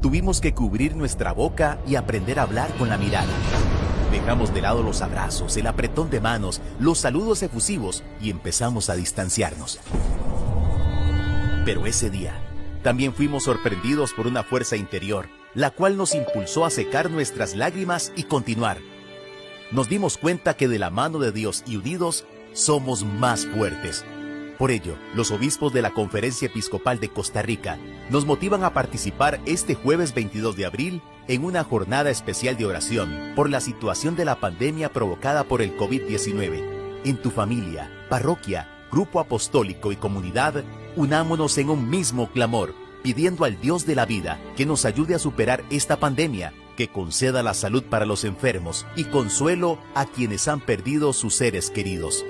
Tuvimos que cubrir nuestra boca y aprender a hablar con la mirada. Dejamos de lado los abrazos, el apretón de manos, los saludos efusivos y empezamos a distanciarnos. Pero ese día, también fuimos sorprendidos por una fuerza interior, la cual nos impulsó a secar nuestras lágrimas y continuar. Nos dimos cuenta que de la mano de Dios y unidos, somos más fuertes. Por ello, los obispos de la Conferencia Episcopal de Costa Rica nos motivan a participar este jueves 22 de abril en una jornada especial de oración por la situación de la pandemia provocada por el COVID-19. En tu familia, parroquia, grupo apostólico y comunidad, unámonos en un mismo clamor, pidiendo al Dios de la vida que nos ayude a superar esta pandemia, que conceda la salud para los enfermos y consuelo a quienes han perdido sus seres queridos.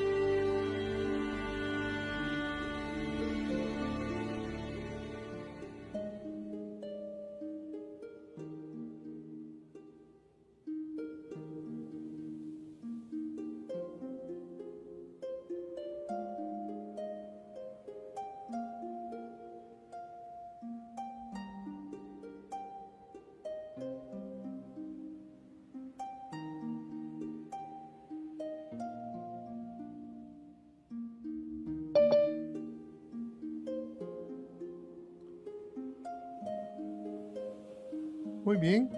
Muy bien,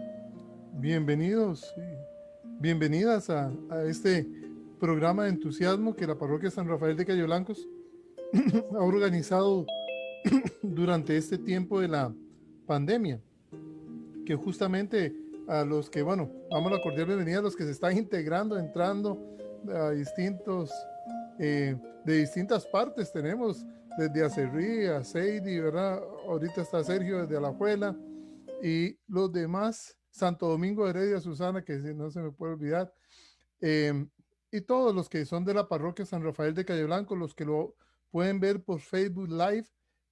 bienvenidos y bienvenidas a este programa de entusiasmo que la Parroquia San Rafael de Cayo Blancos ha organizado durante este tiempo de la pandemia, que justamente a los que, bueno, damos la cordial bienvenida a los que se están integrando, entrando a de distintas partes. Tenemos desde Acerrí, a Seidi, ¿verdad? Ahorita está Sergio desde Alajuela y los demás, Santo Domingo de Heredia, Susana, que no se me puede olvidar, eh, y todos los que son de la parroquia San Rafael de Cayo Blanco, los que lo pueden ver por Facebook Live,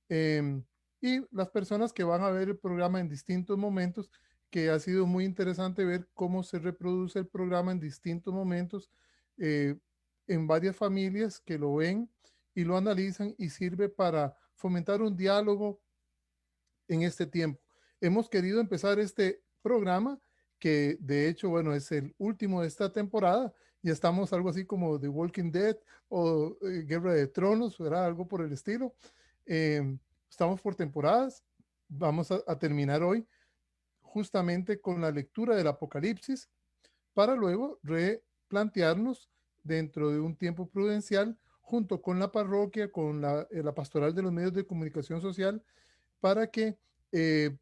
eh, y las personas que van a ver el programa en distintos momentos, que ha sido muy interesante ver cómo se reproduce el programa en distintos momentos, eh, en varias familias que lo ven y lo analizan y sirve para fomentar un diálogo en este tiempo. Hemos querido empezar este programa que de hecho, bueno, es el último de esta temporada. Ya estamos algo así como The Walking Dead o Guerra de Tronos, ¿verdad? Algo por el estilo. Eh, Estamos por temporadas. Vamos a terminar hoy justamente con la lectura del Apocalipsis para luego replantearnos dentro de un tiempo prudencial junto con la parroquia, con la pastoral de los medios de comunicación social, para que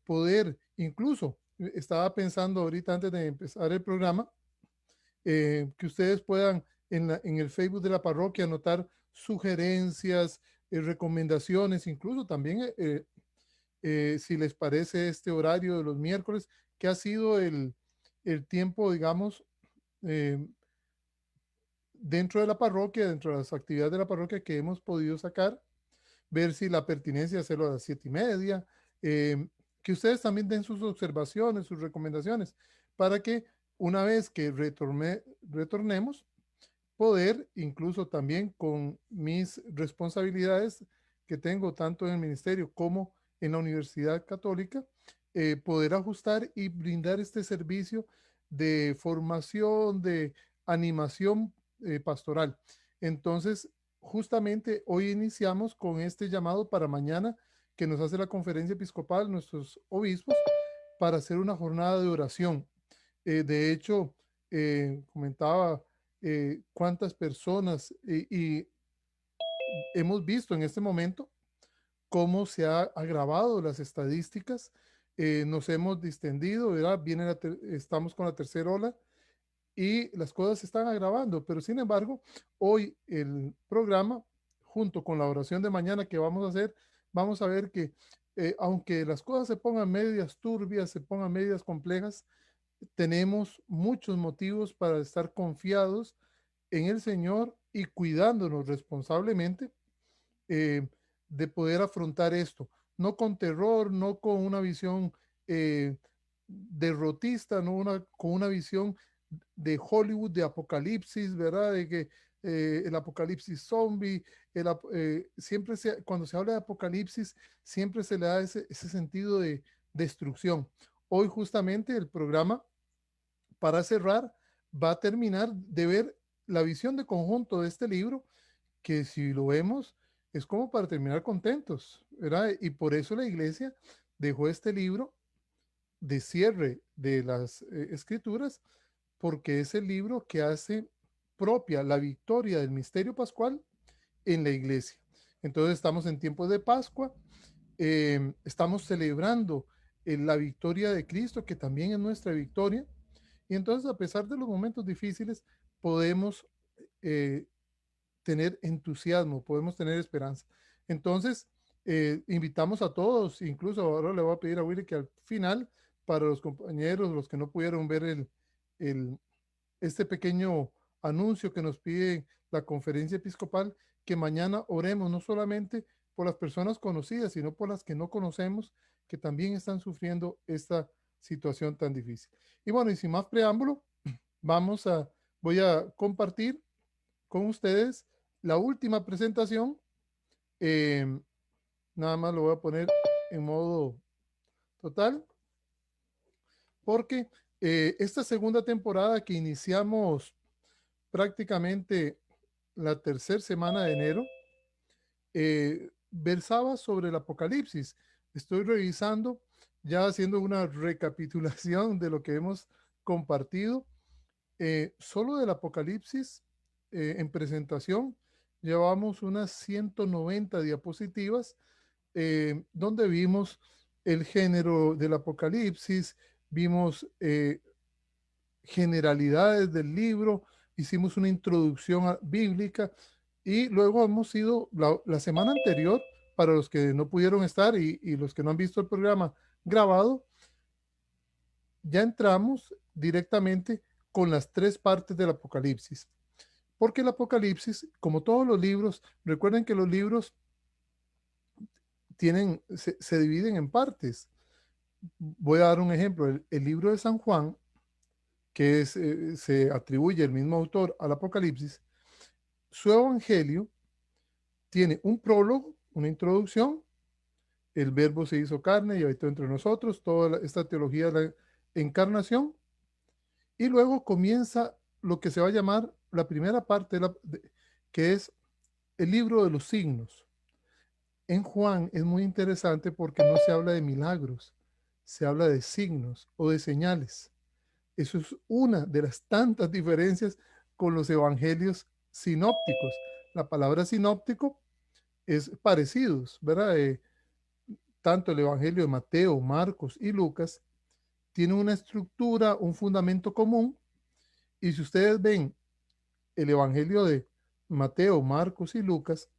poder, incluso estaba pensando ahorita antes de empezar el programa, que ustedes puedan en el Facebook de la parroquia anotar sugerencias, recomendaciones, incluso también si les parece este horario de los miércoles, que ha sido el tiempo, digamos, eh, dentro de la parroquia, dentro de las actividades de la parroquia que hemos podido sacar, ver si la pertinencia de hacerlo a las 7:30, eh, que ustedes también den sus observaciones, sus recomendaciones, para que una vez que retornemos, poder incluso también con mis responsabilidades que tengo tanto en el ministerio como en la Universidad Católica, poder ajustar y brindar este servicio de formación, de animación pastoral. Entonces, justamente hoy iniciamos con este llamado para mañana que nos hace la conferencia episcopal, nuestros obispos, para hacer una jornada de oración. De hecho, comentaba cuántas personas y hemos visto en este momento cómo se ha agravado las estadísticas, nos hemos distendido, ¿verdad? Estamos con la tercera ola y las cosas se están agravando, pero sin embargo, hoy el programa, junto con la oración de mañana que vamos a hacer, vamos a ver que aunque las cosas se pongan medias turbias, se pongan medias complejas, tenemos muchos motivos para estar confiados en el Señor y cuidándonos responsablemente, eh, de poder afrontar esto, no con terror, no con una visión eh, derrotista, no con una visión de Hollywood, de apocalipsis, ¿verdad? De que el apocalipsis zombie, cuando se habla de apocalipsis, siempre se le da ese sentido destrucción. Hoy justamente el programa, para cerrar, va a terminar de ver la visión de conjunto de este libro, que si lo vemos es como para terminar contentos, ¿verdad? Y por eso la iglesia dejó este libro de cierre de las escrituras, porque es el libro que hace propia la victoria del misterio pascual en la iglesia. Entonces estamos en tiempos de Pascua, estamos celebrando la victoria de Cristo, que también es nuestra victoria, y entonces a pesar de los momentos difíciles, podemos eh, tener entusiasmo, podemos tener esperanza. Entonces, invitamos a todos, incluso ahora le voy a pedir a Willy que al final, para los compañeros, los que no pudieron ver el, este pequeño anuncio que nos pide la conferencia episcopal, que mañana oremos no solamente por las personas conocidas, sino por las que no conocemos, que también están sufriendo esta situación tan difícil. Y bueno, y sin más preámbulo, voy a compartir con ustedes la última presentación. eh, Nada más lo voy a poner en modo total, porque esta segunda temporada que iniciamos prácticamente la tercera semana de enero, versaba sobre el Apocalipsis. Estoy revisando, ya haciendo una recapitulación de lo que hemos compartido. Solo del Apocalipsis, en presentación, llevamos unas 190 diapositivas, donde vimos el género del Apocalipsis, vimos generalidades del libro, hicimos una introducción bíblica, y luego hemos ido la semana anterior, para los que no pudieron estar y los que no han visto el programa grabado, ya entramos directamente con las tres partes del Apocalipsis. Porque el Apocalipsis, como todos los libros, recuerden que los libros se dividen en partes. Voy a dar un ejemplo. El libro de San Juan, que se atribuye el mismo autor al Apocalipsis, su evangelio tiene un prólogo, una introducción, el verbo se hizo carne y habitó entre nosotros, toda esta teología de la encarnación, y luego comienza lo que se va a llamar la primera parte, que es el libro de los signos. En Juan es muy interesante porque no se habla de milagros, se habla de signos o de señales. Eso es una de las tantas diferencias con los evangelios sinópticos. La palabra sinóptico es parecidos, ¿verdad? Tanto el evangelio de Mateo, Marcos y Lucas tienen una estructura, un fundamento común, y si ustedes ven el evangelio de Mateo, Marcos y Lucas,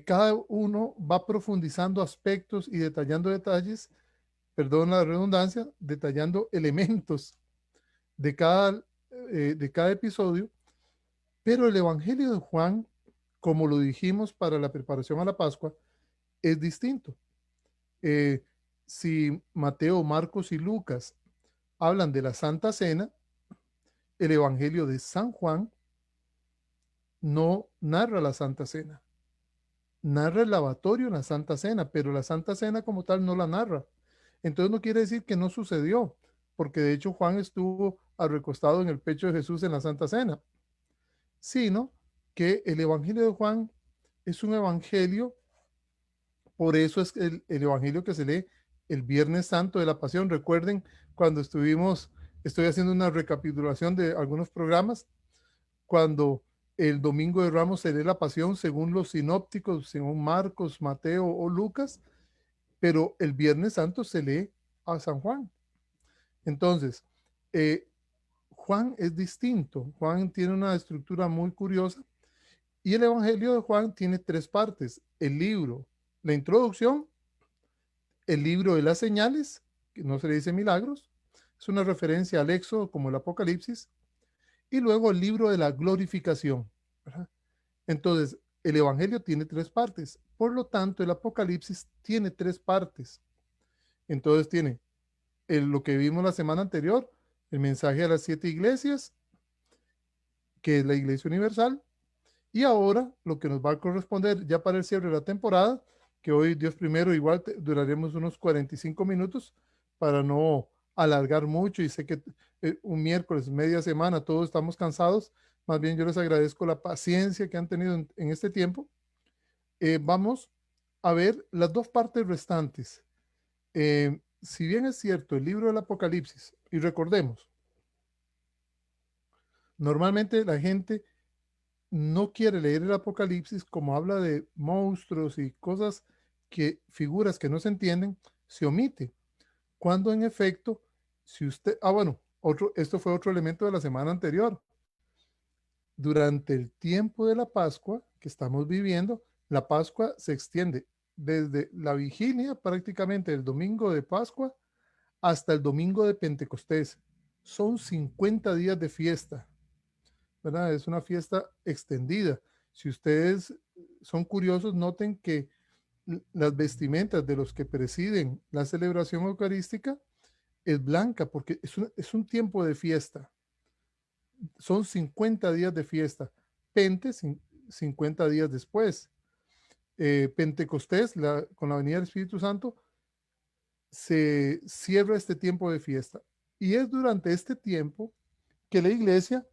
cada uno va profundizando aspectos y detallando detalles, perdón la redundancia, detallando elementos de cada episodio, pero el Evangelio de Juan, como lo dijimos para la preparación a la Pascua, es distinto. Eh, si Mateo, Marcos y Lucas hablan de la Santa Cena, el Evangelio de San Juan no narra la Santa Cena, narra el lavatorio en la Santa Cena, pero la Santa Cena como tal no la narra. Entonces no quiere decir que no sucedió, porque de hecho Juan estuvo recostado en el pecho de Jesús en la Santa Cena, sino que el Evangelio de Juan es un evangelio, por eso es el evangelio que se lee el Viernes Santo de la Pasión. Recuerden cuando estoy haciendo una recapitulación de algunos programas, cuando el Domingo de Ramos se lee la Pasión según los sinópticos, según Marcos, Mateo o Lucas, pero el Viernes Santo se lee a San Juan. Entonces, eh, Juan es distinto. Juan tiene una estructura muy curiosa, y el Evangelio de Juan tiene tres partes: el libro, la introducción, el libro de las señales, que no se le dice milagros, es una referencia al Éxodo como el Apocalipsis, y luego el libro de la glorificación, ¿verdad? Entonces, el Evangelio tiene tres partes, por lo tanto, el Apocalipsis tiene tres partes. Entonces, tiene lo que vimos la semana anterior, el mensaje a las 7 iglesias, que es la Iglesia Universal, y ahora lo que nos va a corresponder ya para el cierre de la temporada que hoy, Dios primero, igual duraremos unos 45 minutos para no alargar mucho, y sé que un miércoles, media semana, todos estamos cansados. Más bien yo les agradezco la paciencia que han tenido en este tiempo. Vamos a ver las dos partes restantes. Si bien es cierto, el libro del Apocalipsis, y recordemos, normalmente la gente no quiere leer el Apocalipsis como habla de monstruos y cosas figuras que no se entienden, se omite. Cuando en efecto, si usted, bueno, esto fue otro elemento de la semana anterior. Durante el tiempo de la Pascua que estamos viviendo, la Pascua se extiende desde la vigilia, prácticamente el domingo de Pascua, hasta el domingo de Pentecostés. Son 50 días de fiesta, ¿verdad? Es una fiesta extendida. Si ustedes son curiosos, noten que las vestimentas de los que presiden la celebración eucarística es blanca, porque es un tiempo de fiesta. Son 50 días de fiesta. 50 días después. Pentecostés, con la venida del Espíritu Santo, se cierra este tiempo de fiesta. Y es durante este tiempo que la iglesia,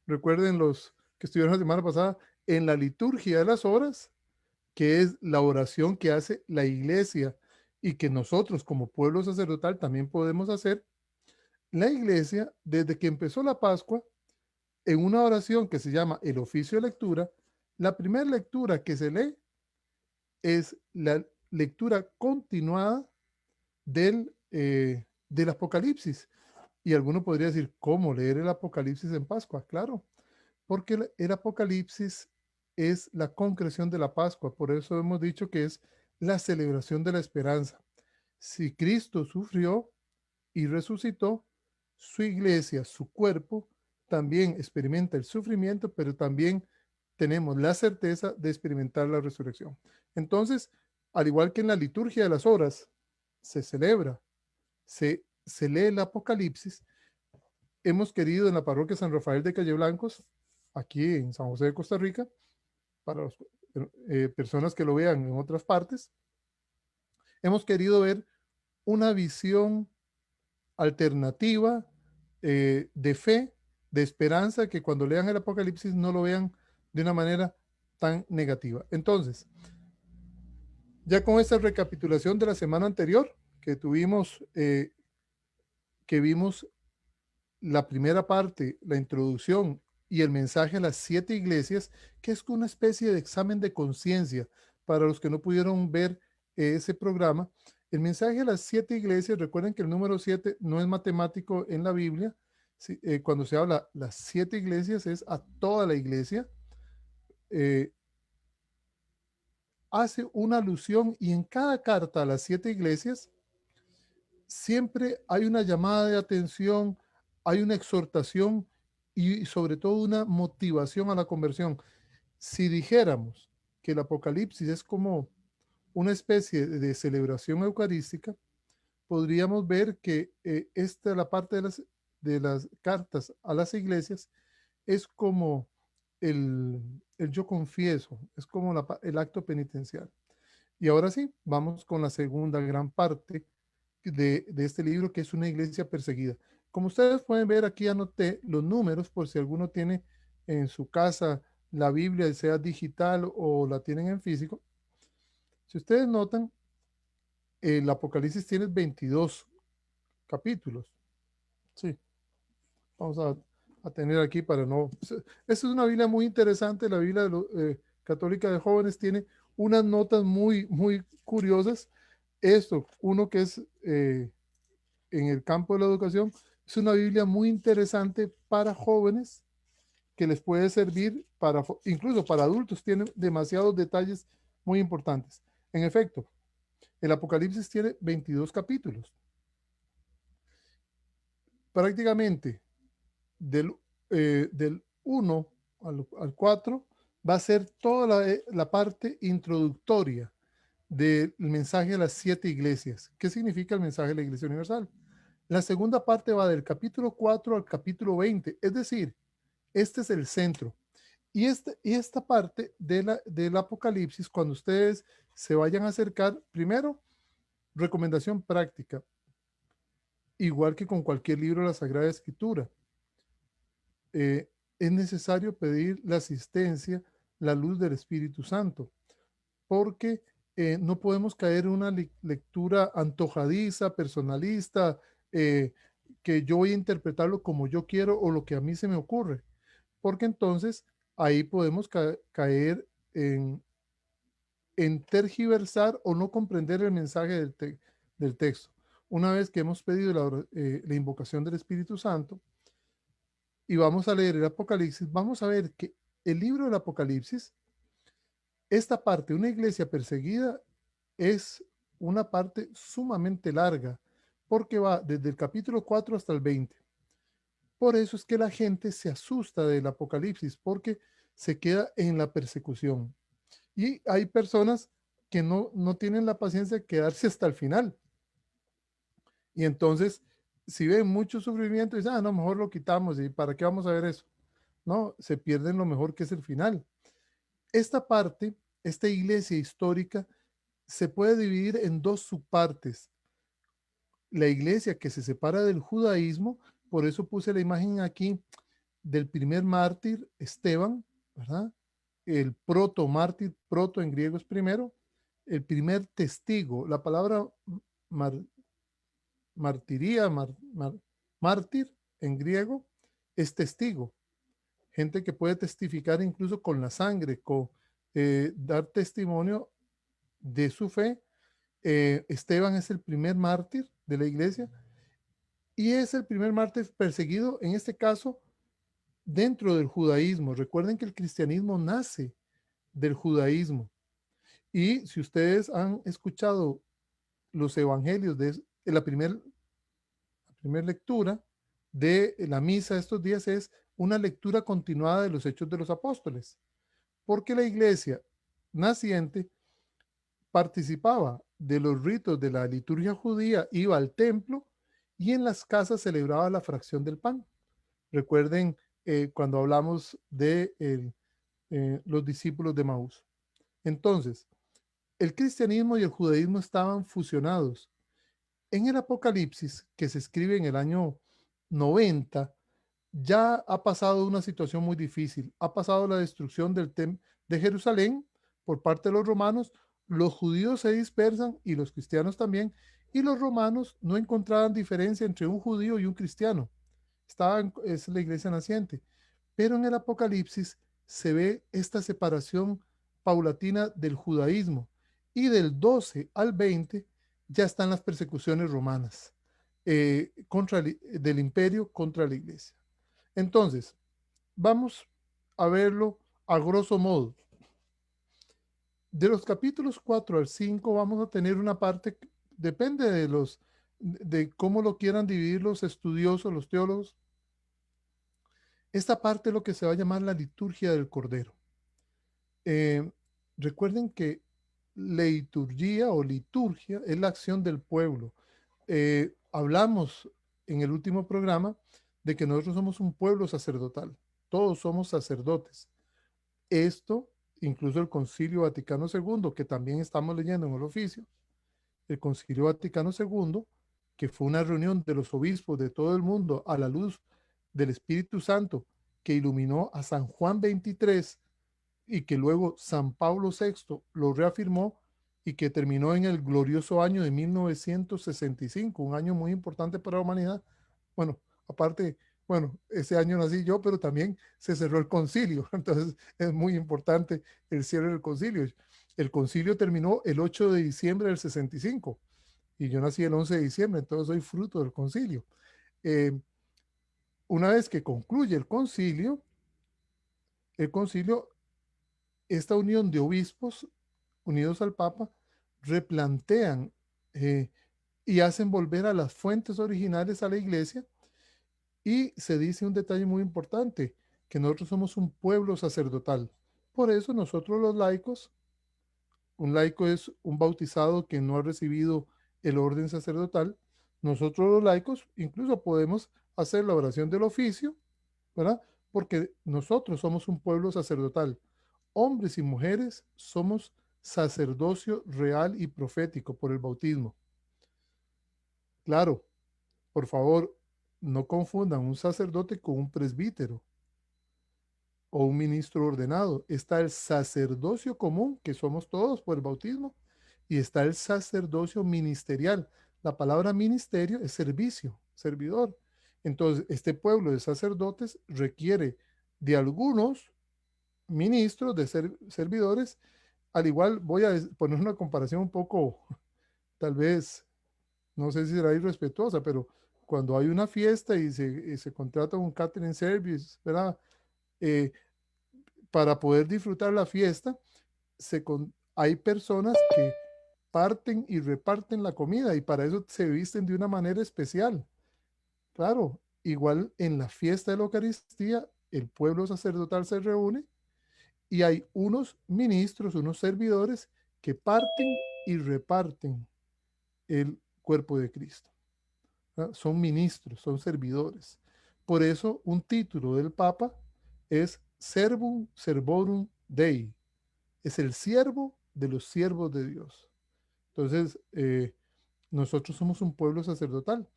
recuerden los que estuvieron la semana pasada, en la liturgia de las horas, que es la oración que hace la iglesia y que nosotros como pueblo sacerdotal también podemos hacer, la iglesia, desde que empezó la Pascua, en una oración que se llama el oficio de lectura, la primera lectura que se lee es la lectura continuada del Apocalipsis. Y alguno podría decir, ¿cómo leer el Apocalipsis en Pascua? Claro, porque el Apocalipsis es la concreción de la Pascua. Por eso hemos dicho que es la celebración de la esperanza. Si Cristo sufrió y resucitó, su iglesia, su cuerpo, también experimenta el sufrimiento, pero también tenemos la certeza de experimentar la resurrección. Entonces, al igual que en la liturgia de las horas, se celebra, se lee el Apocalipsis, hemos querido en la parroquia San Rafael de Calle Blancos, aquí en San José de Costa Rica, para las personas que lo vean en otras partes, hemos querido ver una visión alternativa, de fe, de esperanza, que cuando lean el Apocalipsis no lo vean de una manera tan negativa. Entonces, ya con esta recapitulación de la semana anterior que tuvimos, que vimos la primera parte, la introducción y el mensaje a las 7 iglesias, que es una especie de examen de conciencia para los que no pudieron ver ese programa. El mensaje a las 7 iglesias, recuerden que el número 7 no es matemático en la Biblia. Cuando se habla las 7 iglesias es a toda la iglesia. Hace una alusión, y en cada carta a las 7 iglesias siempre hay una llamada de atención, hay una exhortación y sobre todo una motivación a la conversión. Si dijéramos que el Apocalipsis es como una especie de celebración eucarística, podríamos ver que la parte de las cartas a las iglesias es como el yo confieso, es como el acto penitencial. Y ahora sí, vamos con la segunda gran parte de este libro, que es una iglesia perseguida. Como ustedes pueden ver, aquí anoté los números por si alguno tiene en su casa la Biblia, sea digital o la tienen en físico. Si ustedes notan, el Apocalipsis tiene 22 capítulos. Sí, vamos a tener aquí para no... Esta es una Biblia muy interesante, la Biblia católica de jóvenes tiene unas notas muy, muy curiosas. Uno que es en el campo de la educación, es una Biblia muy interesante para jóvenes que les puede servir incluso para adultos, tiene demasiados detalles muy importantes. En efecto, el Apocalipsis tiene 22 capítulos. Prácticamente del 1 al 4 va a ser toda la parte introductoria del mensaje a las 7 iglesias. ¿Qué significa el mensaje de la Iglesia Universal? La segunda parte va del capítulo 4 al capítulo 20, es decir, este es el centro. Y esta parte del Apocalipsis, cuando ustedes se vayan a acercar, primero, recomendación práctica, igual que con cualquier libro de la Sagrada Escritura, es necesario pedir la asistencia, la luz del Espíritu Santo, porque no podemos caer en una lectura antojadiza, personalista, que yo voy a interpretarlo como yo quiero o lo que a mí se me ocurre, porque entonces ahí podemos caer en tergiversar o no comprender el mensaje del texto. Una vez que hemos pedido la invocación del Espíritu Santo y vamos a leer el Apocalipsis, vamos a ver que el libro del Apocalipsis, esta parte, una iglesia perseguida, es una parte sumamente larga, porque va desde el capítulo 4 hasta el 20. Por eso es que la gente se asusta del Apocalipsis, porque se queda en la persecución. Y hay personas que no tienen la paciencia de quedarse hasta el final. Y entonces, si ven mucho sufrimiento, dicen, no, mejor lo quitamos. ¿Y para qué vamos a ver eso? No, se pierden lo mejor que es el final. Esta parte, esta iglesia histórica, se puede dividir en dos subpartes. La iglesia que se separa del judaísmo, por eso puse la imagen aquí del primer mártir, Esteban, ¿verdad? El proto mártir, proto en griego es primero, el primer testigo. La palabra mar, martiría, mártir en griego es testigo. Gente que puede testificar incluso con la sangre, dar testimonio de su fe. Esteban es el primer mártir de la iglesia y es el primer mártir perseguido, en este caso, dentro del judaísmo. Recuerden que el cristianismo nace del judaísmo. Y si ustedes han escuchado los evangelios de la primera lectura de la misa de estos días, es una lectura continuada de los Hechos de los Apóstoles, porque la iglesia naciente participaba de los ritos de la liturgia judía, iba al templo y en las casas celebraba la fracción del pan. Recuerden cuando hablamos de los discípulos de Maús. Entonces, el cristianismo y el judaísmo estaban fusionados. En el Apocalipsis, que se escribe en el año 90, ya ha pasado una situación muy difícil. Ha pasado la destrucción de Jerusalén por parte de los romanos. Los judíos se dispersan y los cristianos también. Y los romanos no encontraban diferencia entre un judío y un cristiano. Es la iglesia naciente. Pero en el Apocalipsis se ve esta separación paulatina del judaísmo. Y del 12 al 20 ya están las persecuciones romanas del imperio contra la iglesia. Entonces, vamos a verlo a grosso modo. De los capítulos 4 al 5 vamos a tener una parte, depende de cómo lo quieran dividir los estudiosos, los teólogos. Esta parte es lo que se va a llamar la liturgia del Cordero. Recuerden que liturgia o liturgia es la acción del pueblo. Hablamos en el último programa de que nosotros somos un pueblo sacerdotal. Todos somos sacerdotes. Esto, incluso el Concilio Vaticano II, que también estamos leyendo en el oficio, el Concilio Vaticano II, que fue una reunión de los obispos de todo el mundo a la luz del Espíritu Santo, que iluminó a San Juan XXIII y que luego San Pablo VI lo reafirmó y que terminó en el glorioso año de 1965, un año muy importante para la humanidad. Bueno, aparte, bueno, ese año nací yo, pero también se cerró el concilio, entonces es muy importante el cierre del concilio. El concilio terminó el 8 de diciembre del 65 y yo nací el 11 de diciembre, entonces soy fruto del concilio. Una vez que concluye el concilio, esta unión de obispos unidos al Papa replantean y hacen volver a las fuentes originales a la iglesia y se dice un detalle muy importante, que nosotros somos un pueblo sacerdotal. Por eso nosotros los laicos, un laico es un bautizado que no ha recibido el orden sacerdotal, nosotros los laicos incluso podemos hacer la oración del oficio, ¿verdad? porque nosotros somos un pueblo sacerdotal. Hombres y mujeres somos sacerdocio real y profético por el bautismo. Claro, por favor, no confundan un sacerdote con un presbítero o un ministro ordenado. Está el sacerdocio común, que somos todos por el bautismo, y está el sacerdocio ministerial. La palabra ministerio es servicio, servidor. Entonces, este pueblo de sacerdotes requiere de algunos ministros, de servidores. Al igual voy a poner una comparación un poco, tal vez, no sé si será irrespetuosa, pero cuando hay una fiesta y se contrata un catering service, ¿verdad? Eh, para poder disfrutar la fiesta, hay personas que parten y reparten la comida y para eso se visten de una manera especial. Claro, igual en la fiesta de la Eucaristía, el pueblo sacerdotal se reúne y hay unos ministros, unos servidores que parten y reparten el cuerpo de Cristo. ¿Verdad? Son ministros, son servidores. Por eso un título del Papa es Servum Servorum Dei, es el siervo de los siervos de Dios. Entonces, nosotros somos un pueblo sacerdotal.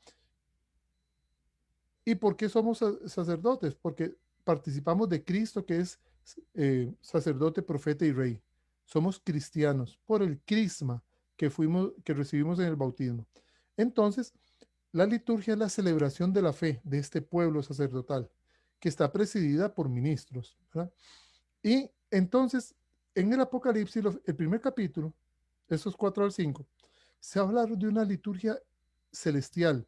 ¿Y por qué somos sacerdotes? Porque participamos de Cristo, que es sacerdote, profeta y rey. Somos cristianos por el crisma que recibimos en el bautismo. Entonces, la liturgia es la celebración de la fe de este pueblo sacerdotal, que está presidida por ministros, ¿verdad? Y entonces, en el Apocalipsis, el primer capítulo, esos 4 al 5, se habla de una liturgia celestial,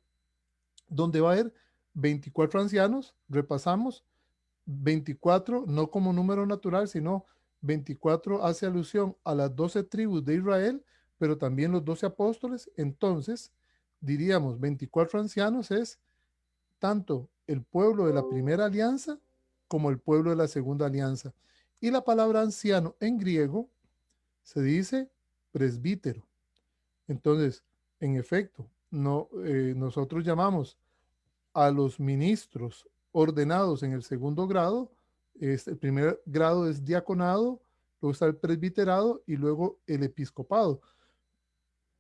donde va a haber 24 ancianos, repasamos, 24 no como número natural, sino 24 hace alusión a las 12 tribus de Israel, pero también los 12 apóstoles. Entonces, diríamos, 24 ancianos es tanto el pueblo de la primera alianza como el pueblo de la segunda alianza. Y la palabra anciano en griego se dice presbítero. Entonces, en efecto, no, nosotros llamamos a los ministros ordenados en el segundo grado. El primer grado es diaconado, luego está el presbiterado y luego el episcopado.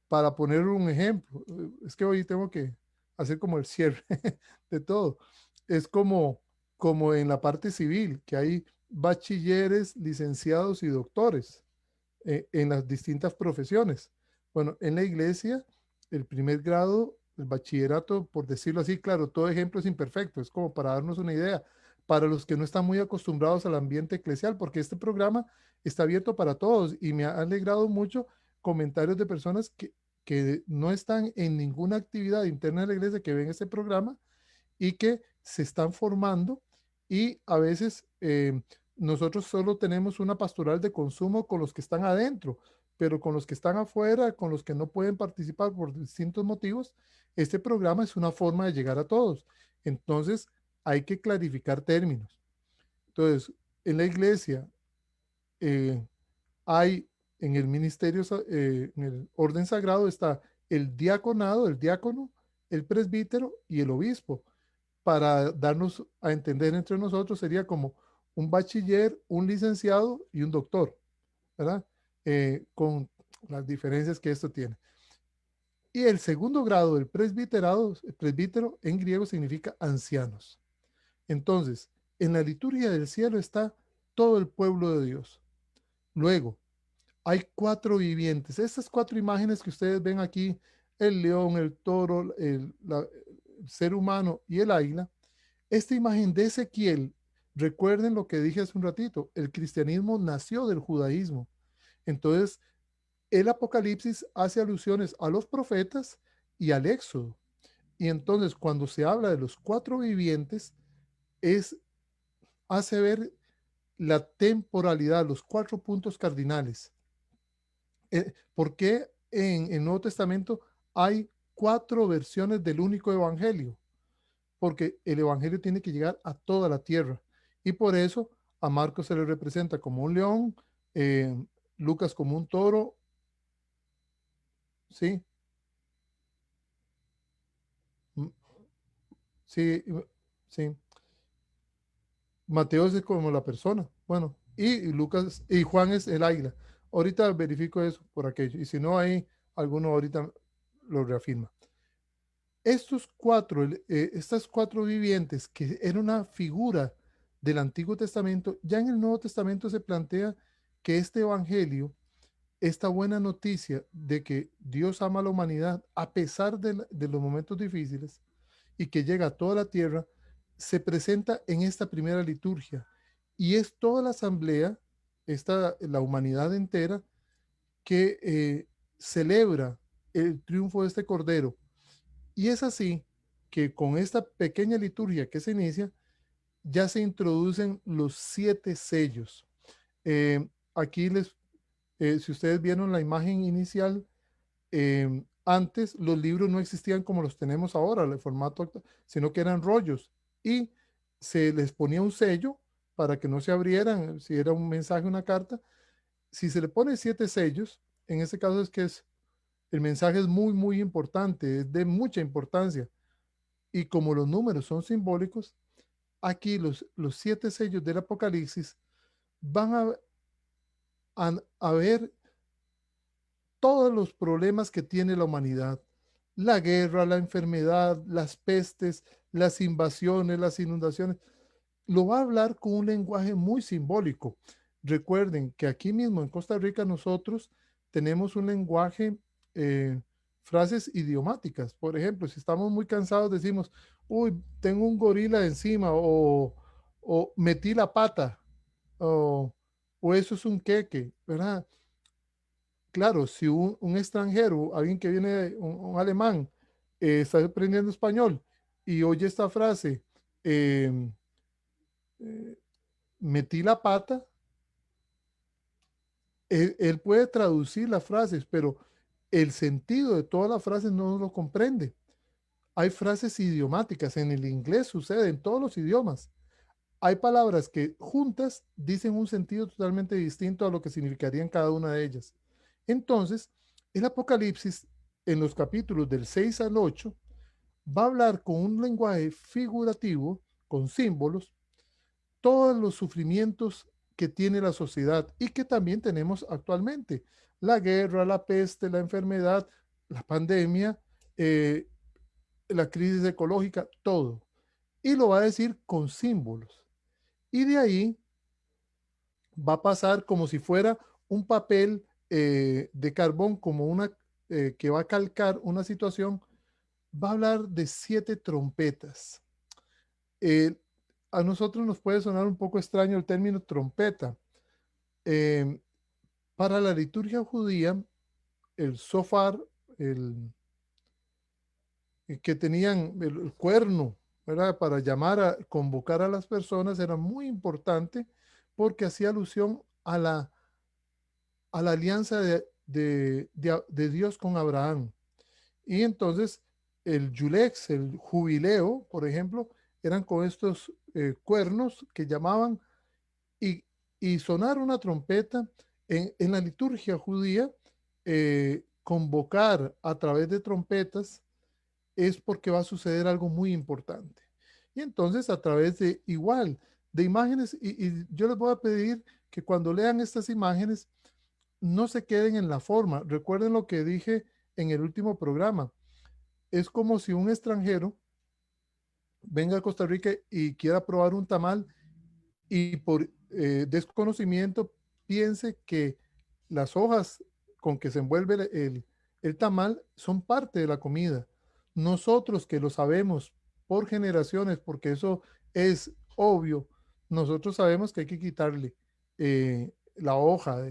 Para poner un ejemplo, es que hoy tengo que hacer como el cierre de todo. Es como en la parte civil, que hay bachilleres, licenciados y doctores en las distintas profesiones. Bueno, en la iglesia, el primer grado, el bachillerato, por decirlo así, claro, todo ejemplo es imperfecto, es como para darnos una idea, para los que no están muy acostumbrados al ambiente eclesial, porque este programa está abierto para todos y me ha alegrado mucho comentarios de personas que no están en ninguna actividad interna de la iglesia, que ven este programa y que se están formando y a veces nosotros solo tenemos una pastoral de consumo con los que están adentro, pero con los que están afuera, con los que no pueden participar por distintos motivos, este programa es una forma de llegar a todos. Entonces, hay que clarificar términos. Entonces, en la iglesia eh, hay en el ministerio, en el orden sagrado está el diaconado, el diácono, el presbítero y el obispo. Para darnos a entender entre nosotros sería como un bachiller, un licenciado y un doctor, ¿verdad? Con las diferencias que esto tiene. Y el segundo grado del presbiterado, el presbítero en griego significa ancianos. Entonces, en la liturgia del cielo está todo el pueblo de Dios. Luego, hay cuatro vivientes. Estas cuatro imágenes que ustedes ven aquí, el león, el toro, el ser humano y el águila, esta imagen de Ezequiel, recuerden lo que dije hace un ratito, el cristianismo nació del judaísmo. Entonces, el Apocalipsis hace alusiones a los profetas y al Éxodo. Y entonces, cuando se habla de los cuatro vivientes, es, hace ver la temporalidad, los cuatro puntos cardinales. ¿Por qué en el Nuevo Testamento hay cuatro versiones del único evangelio? Porque el evangelio tiene que llegar a toda la tierra. Y por eso a Marcos se le representa como un león, eh, Lucas como un toro, ¿sí? Mm, sí, sí. Mateo es como la persona. Bueno, y Lucas y Juan es el águila. Ahorita verifico eso por aquello. Y si no hay alguno ahorita lo reafirma. Estos cuatro, estas cuatro vivientes, que era una figura del Antiguo Testamento, ya en el Nuevo Testamento se plantea que este evangelio, esta buena noticia de que Dios ama a la humanidad a pesar de los momentos difíciles y que llega a toda la tierra, se presenta en esta primera liturgia. Y es toda la asamblea, la humanidad entera, que celebra el triunfo de este Cordero. Y es así que con esta pequeña liturgia que se inicia, ya se introducen los 7 sellos. Aquí si ustedes vieron la imagen inicial, antes los libros no existían como los tenemos ahora, el formato actual, sino que eran rollos y se les ponía un sello para que no se abrieran, si era un mensaje, una carta. Si se le pone 7 sellos, en este caso es que el mensaje es muy, muy importante, es de mucha importancia. Y como los números son simbólicos, aquí los 7 sellos del Apocalipsis van a ver todos los problemas que tiene la humanidad, la guerra, la enfermedad, las pestes, las invasiones, las inundaciones. Lo va a hablar con un lenguaje muy simbólico. Recuerden que aquí mismo en Costa Rica nosotros tenemos un lenguaje, frases idiomáticas. Por ejemplo, si estamos muy cansados decimos, uy, tengo un gorila encima o metí la pata o, o eso es un queque, ¿verdad? Claro, si un extranjero, alguien que viene, un alemán, está aprendiendo español y oye esta frase, em, eh, metí la pata, él puede traducir las frases, pero el sentido de todas las frases no lo comprende. Hay frases idiomáticas, en el inglés sucede, en todos los idiomas. Hay palabras que juntas dicen un sentido totalmente distinto a lo que significarían cada una de ellas. Entonces, el Apocalipsis, en los capítulos del 6 al 8, va a hablar con un lenguaje figurativo, con símbolos, todos los sufrimientos que tiene la sociedad y que también tenemos actualmente. La guerra, la peste, la enfermedad, la pandemia, eh, la crisis ecológica, todo. Y lo va a decir con símbolos. Y de ahí va a pasar como si fuera un papel, de carbón, como una, que va a calcar una situación. Va a hablar de 7 trompetas. Eh, a nosotros nos puede sonar un poco extraño el término trompeta. Eh, para la liturgia judía, el sofar, el que tenían el cuerno, ¿verdad? Para llamar a convocar a las personas era muy importante porque hacía alusión a la alianza de Dios con Abraham. Y entonces el yulex, el jubileo, por ejemplo, eran con estos, cuernos que llamaban, y, y sonar una trompeta en la liturgia judía, convocar a través de trompetas es porque va a suceder algo muy importante. Y entonces a través de igual, de imágenes, y yo les voy a pedir que cuando lean estas imágenes no se queden en la forma. Recuerden lo que dije en el último programa. Es como si un extranjero venga a Costa Rica y quiera probar un tamal y por, desconocimiento piense que las hojas con que se envuelve el tamal son parte de la comida. Nosotros que lo sabemos por generaciones, porque eso es obvio, nosotros sabemos que hay que quitarle, la hoja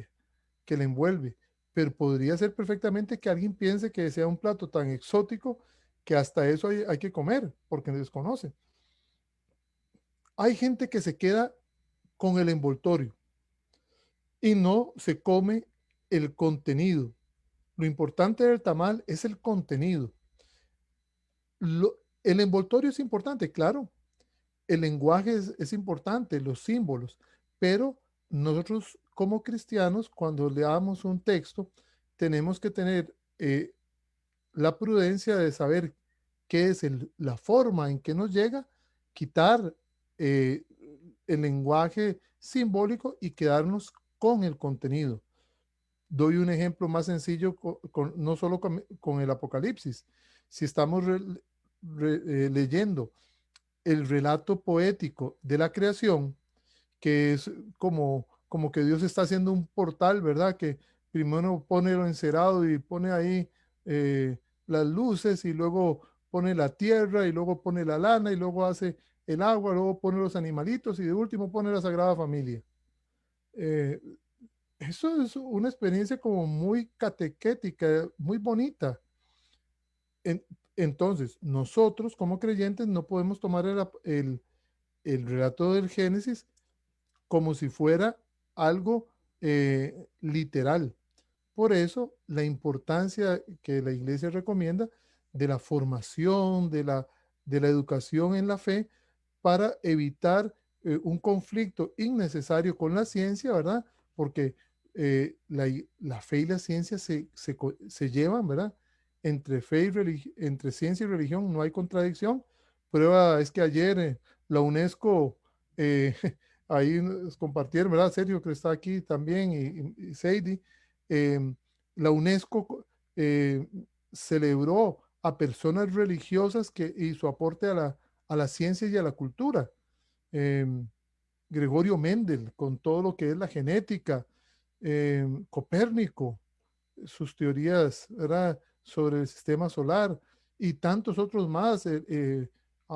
que le envuelve, pero podría ser perfectamente que alguien piense que sea un plato tan exótico que hasta eso hay que comer, porque desconoce. Hay gente que se queda con el envoltorio y no se come el contenido. Lo importante del tamal es el contenido. El envoltorio es importante, claro. El lenguaje es importante, los símbolos, pero nosotros como cristianos, cuando leamos un texto, tenemos que tener, la prudencia de saber qué es la forma en que nos llega, quitar, eh, el lenguaje simbólico y quedarnos con el contenido. Doy un ejemplo más sencillo, no solo con el Apocalipsis. Si estamos leyendo el relato poético de la creación, que es como que Dios está haciendo un portal, ¿verdad? Que primero pone lo encerado y pone ahí eh, las luces y luego pone la tierra y luego pone la lana y luego hace el agua, luego pone los animalitos y de último pone la Sagrada Familia. Eh, Eso es una experiencia como muy catequética, muy bonita. En- entonces, nosotros como creyentes no podemos tomar el relato del Génesis como si fuera algo literal. Por eso, la importancia que la iglesia recomienda de la formación, de la educación en la fe, para evitar un conflicto innecesario con la ciencia, ¿verdad? Porque la fe y la ciencia se llevan, ¿verdad? Entre fe y entre ciencia y religión no hay contradicción. Prueba es que ayer la UNESCO, eh, ahí nos compartieron, ¿verdad? Sergio, que está aquí también, y Seidi, eh, la UNESCO eh, celebró a personas religiosas y su aporte a la ciencia y a la cultura. Eh, Gregorio Mendel, con todo lo que es la genética, Copérnico, sus teorías, ¿verdad?, sobre el sistema solar y tantos otros más,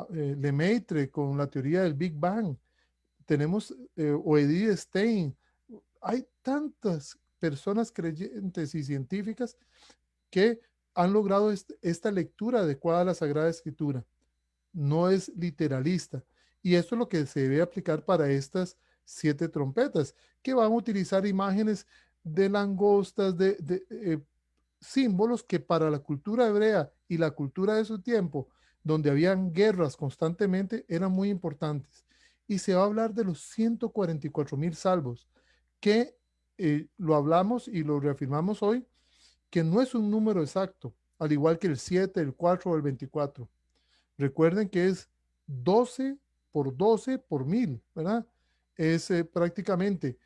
Lemaitre con la teoría del Big Bang, tenemos o Edith Stein, hay tantas personas creyentes y científicas que han logrado esta lectura adecuada a la Sagrada Escritura. No es literalista. Y esto es lo que se debe aplicar para estas 7 trompetas, que van a utilizar imágenes de langostas, de símbolos que para la cultura hebrea y la cultura de su tiempo, donde habían guerras constantemente, eran muy importantes. Y se va a hablar de los 144,000 salvos, que lo hablamos y lo reafirmamos hoy, que no es un número exacto, al igual que el 7, el 4 o el 24. Recuerden que es 12 por 12 por 1000, ¿verdad? Es prácticamente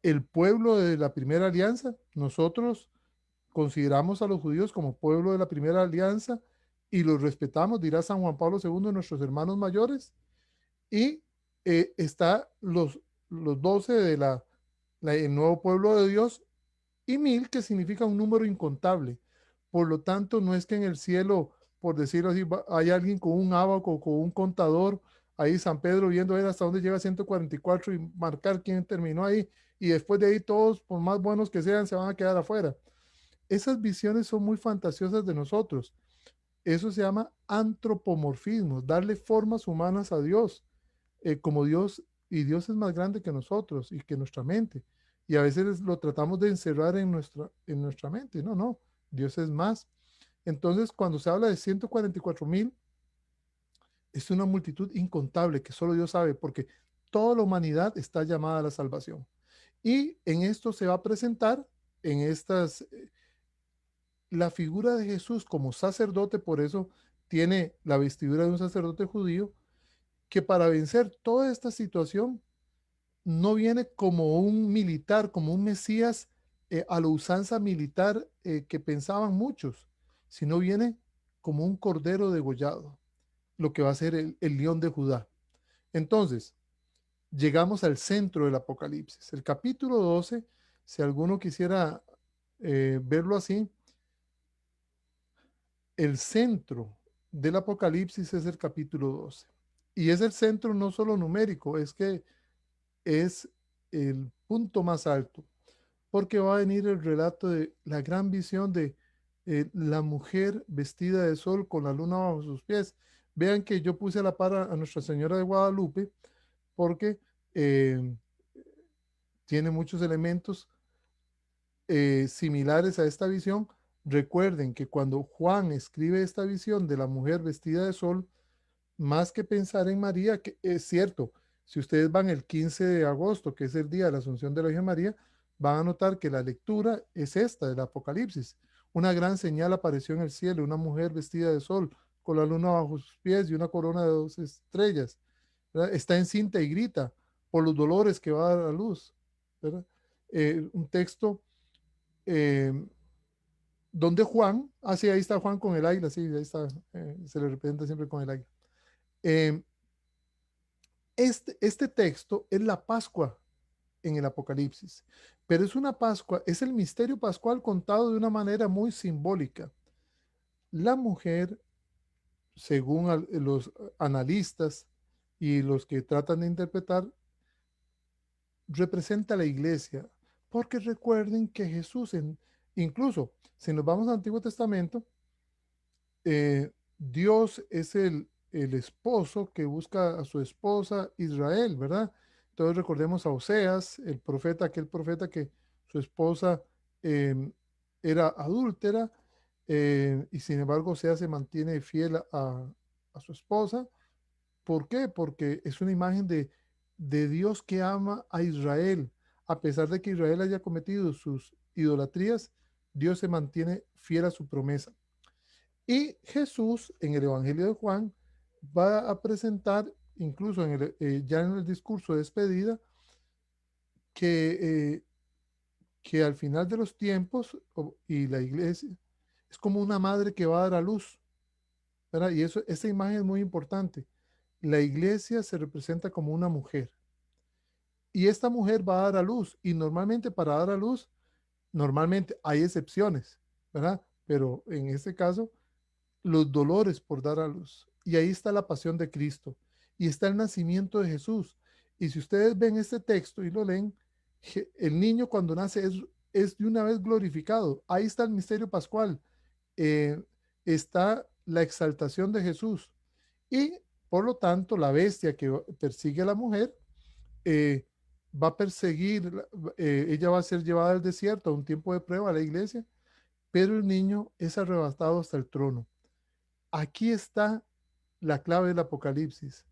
el pueblo de la primera alianza. Nosotros consideramos a los judíos como pueblo de la primera alianza y los respetamos, dirá San Juan Pablo II, nuestros hermanos mayores. Y está los 12 de el nuevo pueblo de Dios y 1000 que significa un número incontable. Por lo tanto, no es que en el cielo, por decirlo así, hay alguien con un abaco, con un contador, ahí San Pedro viendo a ver hasta dónde llega 144 y marcar quién terminó ahí, y después de ahí todos, por más buenos que sean, se van a quedar afuera. Esas visiones son muy fantasiosas de nosotros. Eso se llama antropomorfismo, darle formas humanas a Dios, como Dios, y Dios es más grande que nosotros y que nuestra mente. Y a veces lo tratamos de encerrar en nuestra mente. No, no, Dios es más. Entonces, cuando se habla de 144,000, es una multitud incontable que solo Dios sabe, porque toda la humanidad está llamada a la salvación. Y en esto se va a presentar, en estas, la figura de Jesús como sacerdote, por eso tiene la vestidura de un sacerdote judío, que para vencer toda esta situación no viene como un militar, como un Mesías a la usanza militar que pensaban muchos, sino viene como un cordero degollado, lo que va a ser el león de Judá. Entonces, llegamos al centro del Apocalipsis. El capítulo 12, si alguno quisiera verlo así, el centro del Apocalipsis es el capítulo 12. Y es el centro no solo numérico, es que es el punto más alto, porque va a venir el relato de la gran visión de la mujer vestida de sol con la luna bajo sus pies. Vean que yo puse a la par a Nuestra Señora de Guadalupe porque eh, tiene muchos elementos similares a esta visión. Recuerden que cuando Juan escribe esta visión de la mujer vestida de sol, más que pensar en María, que es cierto, si ustedes van el 15 de agosto, que es el día de la Asunción de la Virgen María, van a notar que la lectura es esta del Apocalipsis. Una gran señal apareció en el cielo, una mujer vestida de sol, con la luna bajo sus pies y una corona de 2 estrellas. ¿verdad? Está encinta y grita por los dolores que va a dar a luz, ¿verdad? Un texto eh, donde Juan, sí, ahí está Juan con el águila, sí, ahí está, se le representa siempre con el águila. Eh, este texto es la Pascua en el Apocalipsis, pero es una Pascua, es el misterio pascual contado de una manera muy simbólica. La mujer, según los analistas y los que tratan de interpretar, representa a la iglesia, porque recuerden que Jesús, incluso si nos vamos al Antiguo Testamento, Dios es el esposo que busca a su esposa Israel, ¿verdad? Entonces recordemos a Oseas, el profeta, aquel profeta que su esposa eh, era adúltera, y sin embargo Oseas se mantiene fiel a su esposa. ¿Por qué? Porque es una imagen de Dios que ama a Israel. A pesar de que Israel haya cometido sus idolatrías, Dios se mantiene fiel a su promesa. Y Jesús en el Evangelio de Juan va a presentar, incluso ya en el discurso de despedida, que, que al final de los tiempos y la iglesia es como una madre que va a dar a luz, ¿verdad? Y eso, esa imagen es muy importante. La iglesia se representa como una mujer y esta mujer va a dar a luz y normalmente para dar a luz, normalmente hay excepciones, ¿verdad? Pero en este caso los dolores por dar a luz. Y ahí está la pasión de Cristo. Y está el nacimiento de Jesús. Y si ustedes ven este texto y lo leen, el niño cuando nace es de una vez glorificado. Ahí está el misterio pascual. Eh, Está la exaltación de Jesús. Y por lo tanto, la bestia que persigue a la mujer eh, va a perseguir, ella va a ser llevada al desierto a un tiempo de prueba a la iglesia, pero el niño es arrebatado hasta el trono. Aquí está la clave del Apocalipsis.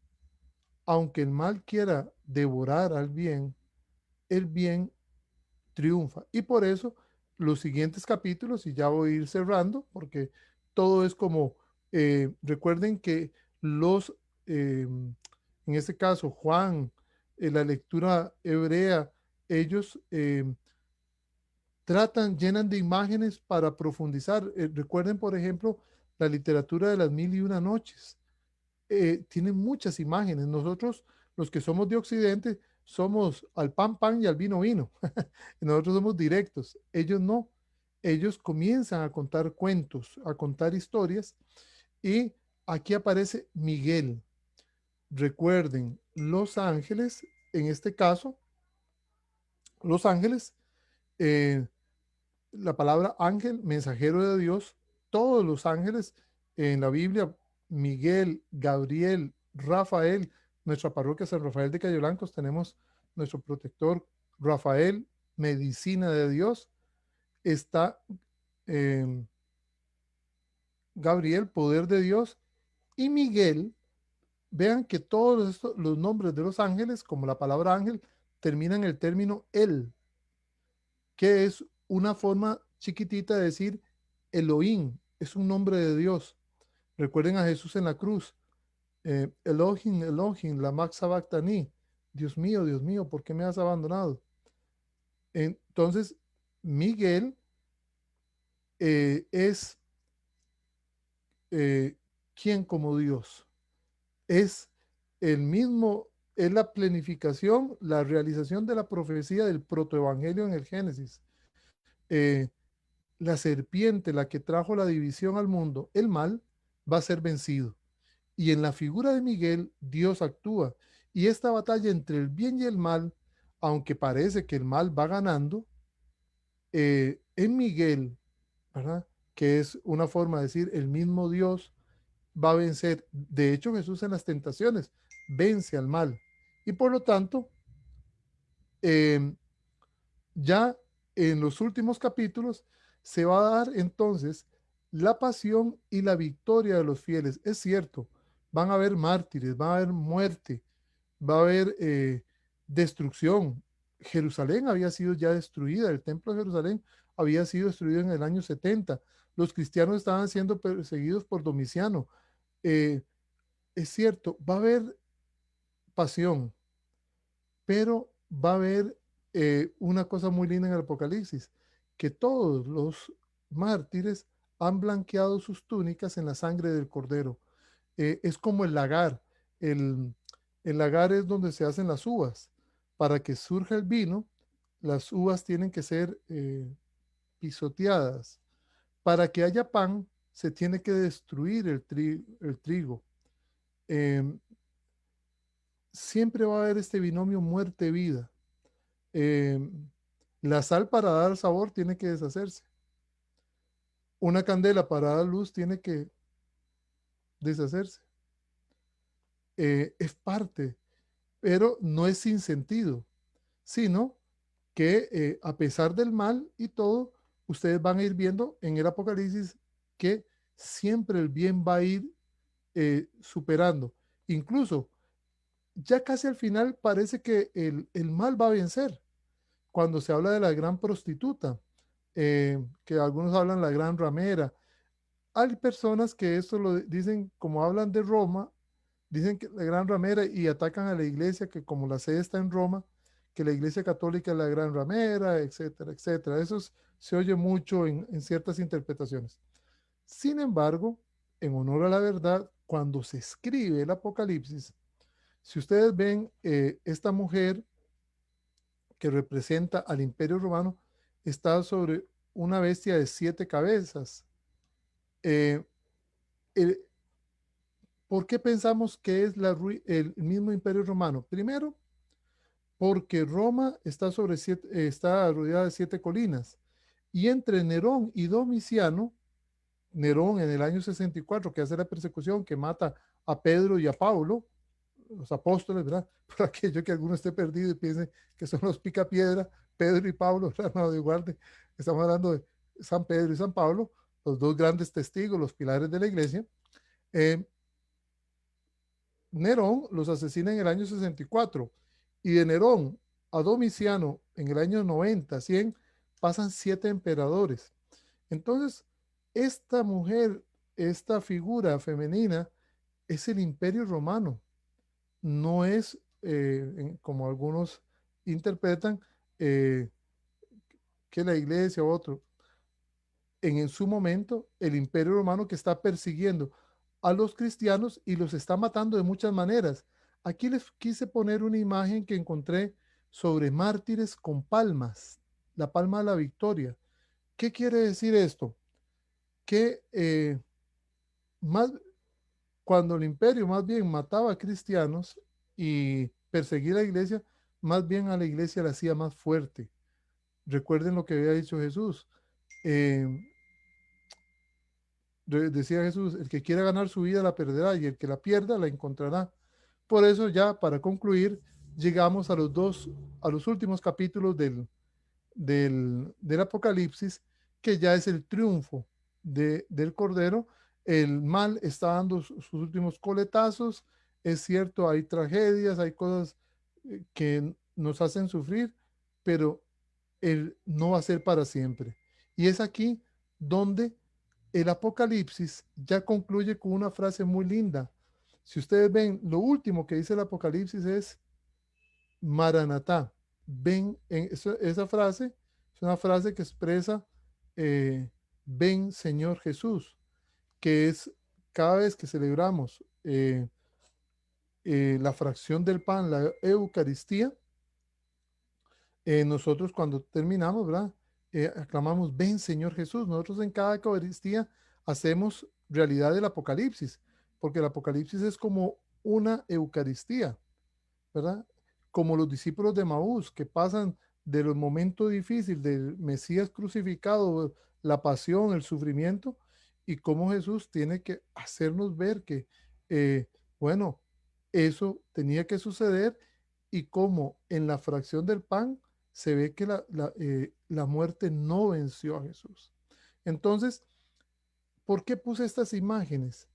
Aunque el mal quiera devorar al bien, el bien triunfa. Y por eso los siguientes capítulos, y ya voy a ir cerrando, porque todo es como, recuerden que los, en este caso, Juan, la lectura hebrea, ellos tratan, llenan de imágenes para profundizar. Recuerden, por ejemplo, la literatura de las mil y una noches tienen muchas imágenes. Nosotros, los que somos de Occidente, somos al pan, pan y al vino, vino. Nosotros somos directos. Ellos no. Ellos comienzan a contar cuentos, a contar historias. Y aquí aparece Miguel. Recuerden, los ángeles, en este caso, los ángeles, eh, la palabra ángel, mensajero de Dios, todos los ángeles en la Biblia, Miguel, Gabriel, Rafael, nuestra parroquia San Rafael de Cayo Blancos, tenemos nuestro protector Rafael, medicina de Dios, está eh, Gabriel, poder de Dios, y Miguel, vean que todos los nombres de los ángeles, como la palabra ángel, terminan en el término él, que es una forma chiquitita de decir Elohim, es un nombre de Dios. Recuerden a Jesús en la cruz. Elohim, Elohim, lama sabachthani. Dios mío, ¿por qué me has abandonado? Entonces, Miguel es eh, quien como Dios. Es el mismo, es la planificación, la realización de la profecía del protoevangelio en el Génesis. Eh, la serpiente, la que trajo la división al mundo, el mal, va a ser vencido. Y en la figura de Miguel, Dios actúa. Y esta batalla entre el bien y el mal, aunque parece que el mal va ganando, en Miguel, ¿verdad? Que es una forma de decir el mismo Dios va a vencer. De hecho, Jesús en las tentaciones vence al mal. Y por lo tanto, eh, ya en los últimos capítulos se va a dar entonces la pasión y la victoria de los fieles. Es cierto, van a haber mártires, va a haber muerte, va a haber destrucción. Jerusalén había sido ya destruida, el templo de Jerusalén había sido destruido en el año 70. Los cristianos estaban siendo perseguidos por Domiciano. Eh, es cierto, va a haber pasión, pero va a haber una cosa muy linda en el Apocalipsis, que todos los mártires han blanqueado sus túnicas en la sangre del Cordero. Es como el lagar. El, el lagar es donde se hacen las uvas. Para que surja el vino, las uvas tienen que ser pisoteadas. Para que haya pan, se tiene que destruir el trigo. Em, Siempre va a haber este binomio muerte-vida. La sal para dar sabor tiene que deshacerse. Una candela para dar luz tiene que deshacerse. Es parte, pero no es sin sentido, sino que a pesar del mal y todo, ustedes van a ir viendo en el Apocalipsis que siempre el bien va a ir superando. Incluso ya casi al final parece que el mal va a vencer. Cuando se habla de la gran prostituta, que algunos hablan la gran ramera, hay personas que esto lo dicen, como hablan de Roma, dicen que la gran ramera y atacan a la iglesia, que como la sede está en Roma, que la iglesia católica es la gran ramera, etcétera, etcétera. Se oye mucho en ciertas interpretaciones. Sin embargo, en honor a la verdad, cuando se escribe el Apocalipsis, si ustedes ven esta mujer que representa al Imperio Romano, está sobre una bestia de 7 cabezas. Eh, el, ¿Por qué pensamos que es el mismo Imperio Romano? Primero, porque Roma está, está rodeada de 7 colinas. Y entre Nerón y Domiciano, Nerón en el año 64, que hace la persecución, que mata a Pedro y a Pablo, los apóstoles, ¿verdad? Por aquello que alguno esté perdido y piense que son los picapiedra, Pedro y Pablo, ¿verdad? No, de guarde. Estamos hablando de San Pedro y San Pablo, los dos grandes testigos, los pilares de la iglesia. Eh, Nerón los asesina en el año 64 y de Nerón a Domiciano en el año 90, 100, pasan 7 emperadores. Entonces, esta mujer, esta figura femenina, es el Imperio Romano, no es, como algunos interpretan, eh, que la iglesia u otro. En su momento, el Imperio Romano que está persiguiendo a los cristianos y los está matando de muchas maneras. Aquí les quise poner una imagen que encontré sobre mártires con palmas, la palma de la victoria. ¿Qué quiere decir esto? Que más, cuando el imperio más bien mataba a cristianos y perseguía a la iglesia, más bien a la iglesia la hacía más fuerte. Recuerden lo que había dicho Jesús. Eh, Decía Jesús, el que quiera ganar su vida la perderá y el que la pierda la encontrará. Por eso ya para concluir, llegamos a los últimos capítulos del Apocalipsis, que ya es el triunfo del Cordero. El mal está dando sus últimos coletazos. Es cierto, hay tragedias, hay cosas que nos hacen sufrir, pero él no va a ser para siempre. Y es aquí donde el Apocalipsis ya concluye con una frase muy linda. Si ustedes ven, lo último que dice el Apocalipsis es Maranatá. Ven, esa frase es una frase que expresa ven Señor Jesús, que es cada vez que celebramos la fracción del pan, la Eucaristía, nosotros cuando terminamos, ¿verdad? Aclamamos, ven Señor Jesús. Nosotros en cada Eucaristía hacemos realidad el Apocalipsis, porque el Apocalipsis es como una Eucaristía, ¿verdad? Como los discípulos de Maús, que pasan de los momentos difíciles del Mesías crucificado, la pasión, el sufrimiento, y cómo Jesús tiene que hacernos ver que, eh, bueno, eso tenía que suceder y cómo en la fracción del pan se ve que la muerte no venció a Jesús. Entonces, ¿por qué puse estas imágenes?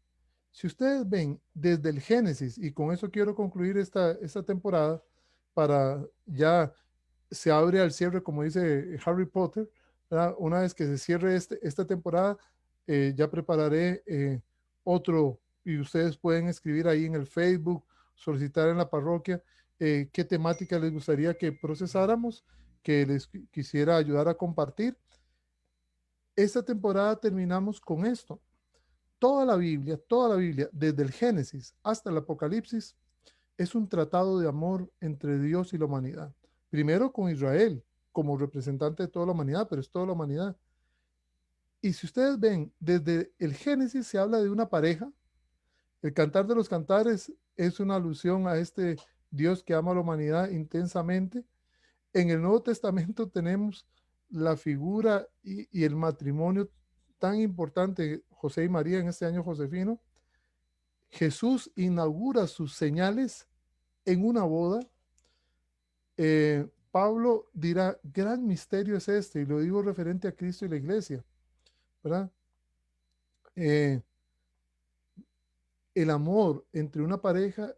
Si ustedes ven desde el Génesis, y con eso quiero concluir esta temporada, para ya se abre al cierre, como dice Harry Potter, ¿verdad? Una vez que se cierre esta temporada, ya prepararé otro, y ustedes pueden escribir ahí en el Facebook solicitar en la parroquia qué temática les gustaría que procesáramos, que les quisiera ayudar a compartir. Esta temporada terminamos con esto. Toda la Biblia, desde el Génesis hasta el Apocalipsis, es un tratado de amor entre Dios y la humanidad. Primero con Israel, como representante de toda la humanidad, pero es toda la humanidad. Y si ustedes ven, desde el Génesis se habla de una pareja. El Cantar de los Cantares es una alusión a este Dios que ama a la humanidad intensamente. En el Nuevo Testamento tenemos la figura y el matrimonio tan importante, José y María en este año josefino. Jesús inaugura sus señales en una boda. Pablo dirá, gran misterio es este, y lo digo referente a Cristo y la iglesia, ¿verdad? Eh, el amor entre una pareja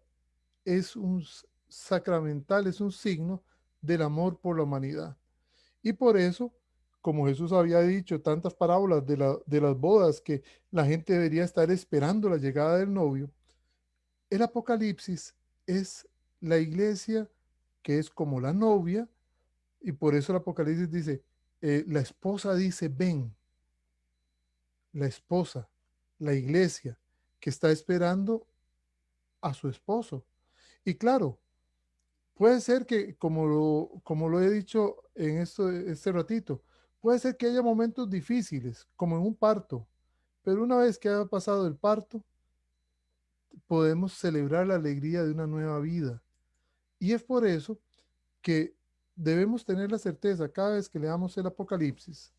es un sacramental, es un signo del amor por la humanidad. Y por eso, como Jesús había dicho tantas parábolas de las bodas que la gente debería estar esperando la llegada del novio, el Apocalipsis es la iglesia que es como la novia, y por eso el Apocalipsis dice, la esposa dice, ven, la esposa, la iglesia que está esperando a su esposo. Y claro, puede ser que, como lo he dicho en este ratito, puede ser que haya momentos difíciles, como en un parto, pero una vez que haya pasado el parto, podemos celebrar la alegría de una nueva vida. Y es por eso que debemos tener la certeza cada vez que leamos el Apocalipsis.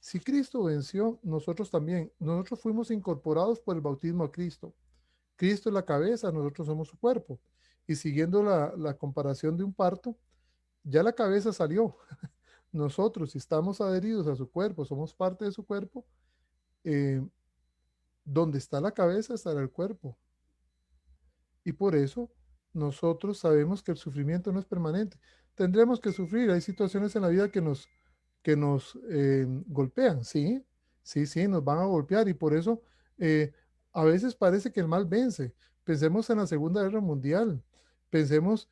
Si Cristo venció, nosotros también. Nosotros fuimos incorporados por el bautismo a Cristo. Cristo es la cabeza, nosotros somos su cuerpo. Y siguiendo la comparación de un parto, ya la cabeza salió. Nosotros, si estamos adheridos a su cuerpo, somos parte de su cuerpo, eh, donde está la cabeza estará el cuerpo. Y por eso nosotros sabemos que el sufrimiento no es permanente. Tendremos que sufrir. Hay situaciones en la vida que nos golpean, ¿sí? Sí, sí, nos van a golpear y por eso a veces parece que el mal vence. Pensemos en la Segunda Guerra Mundial. Pensemos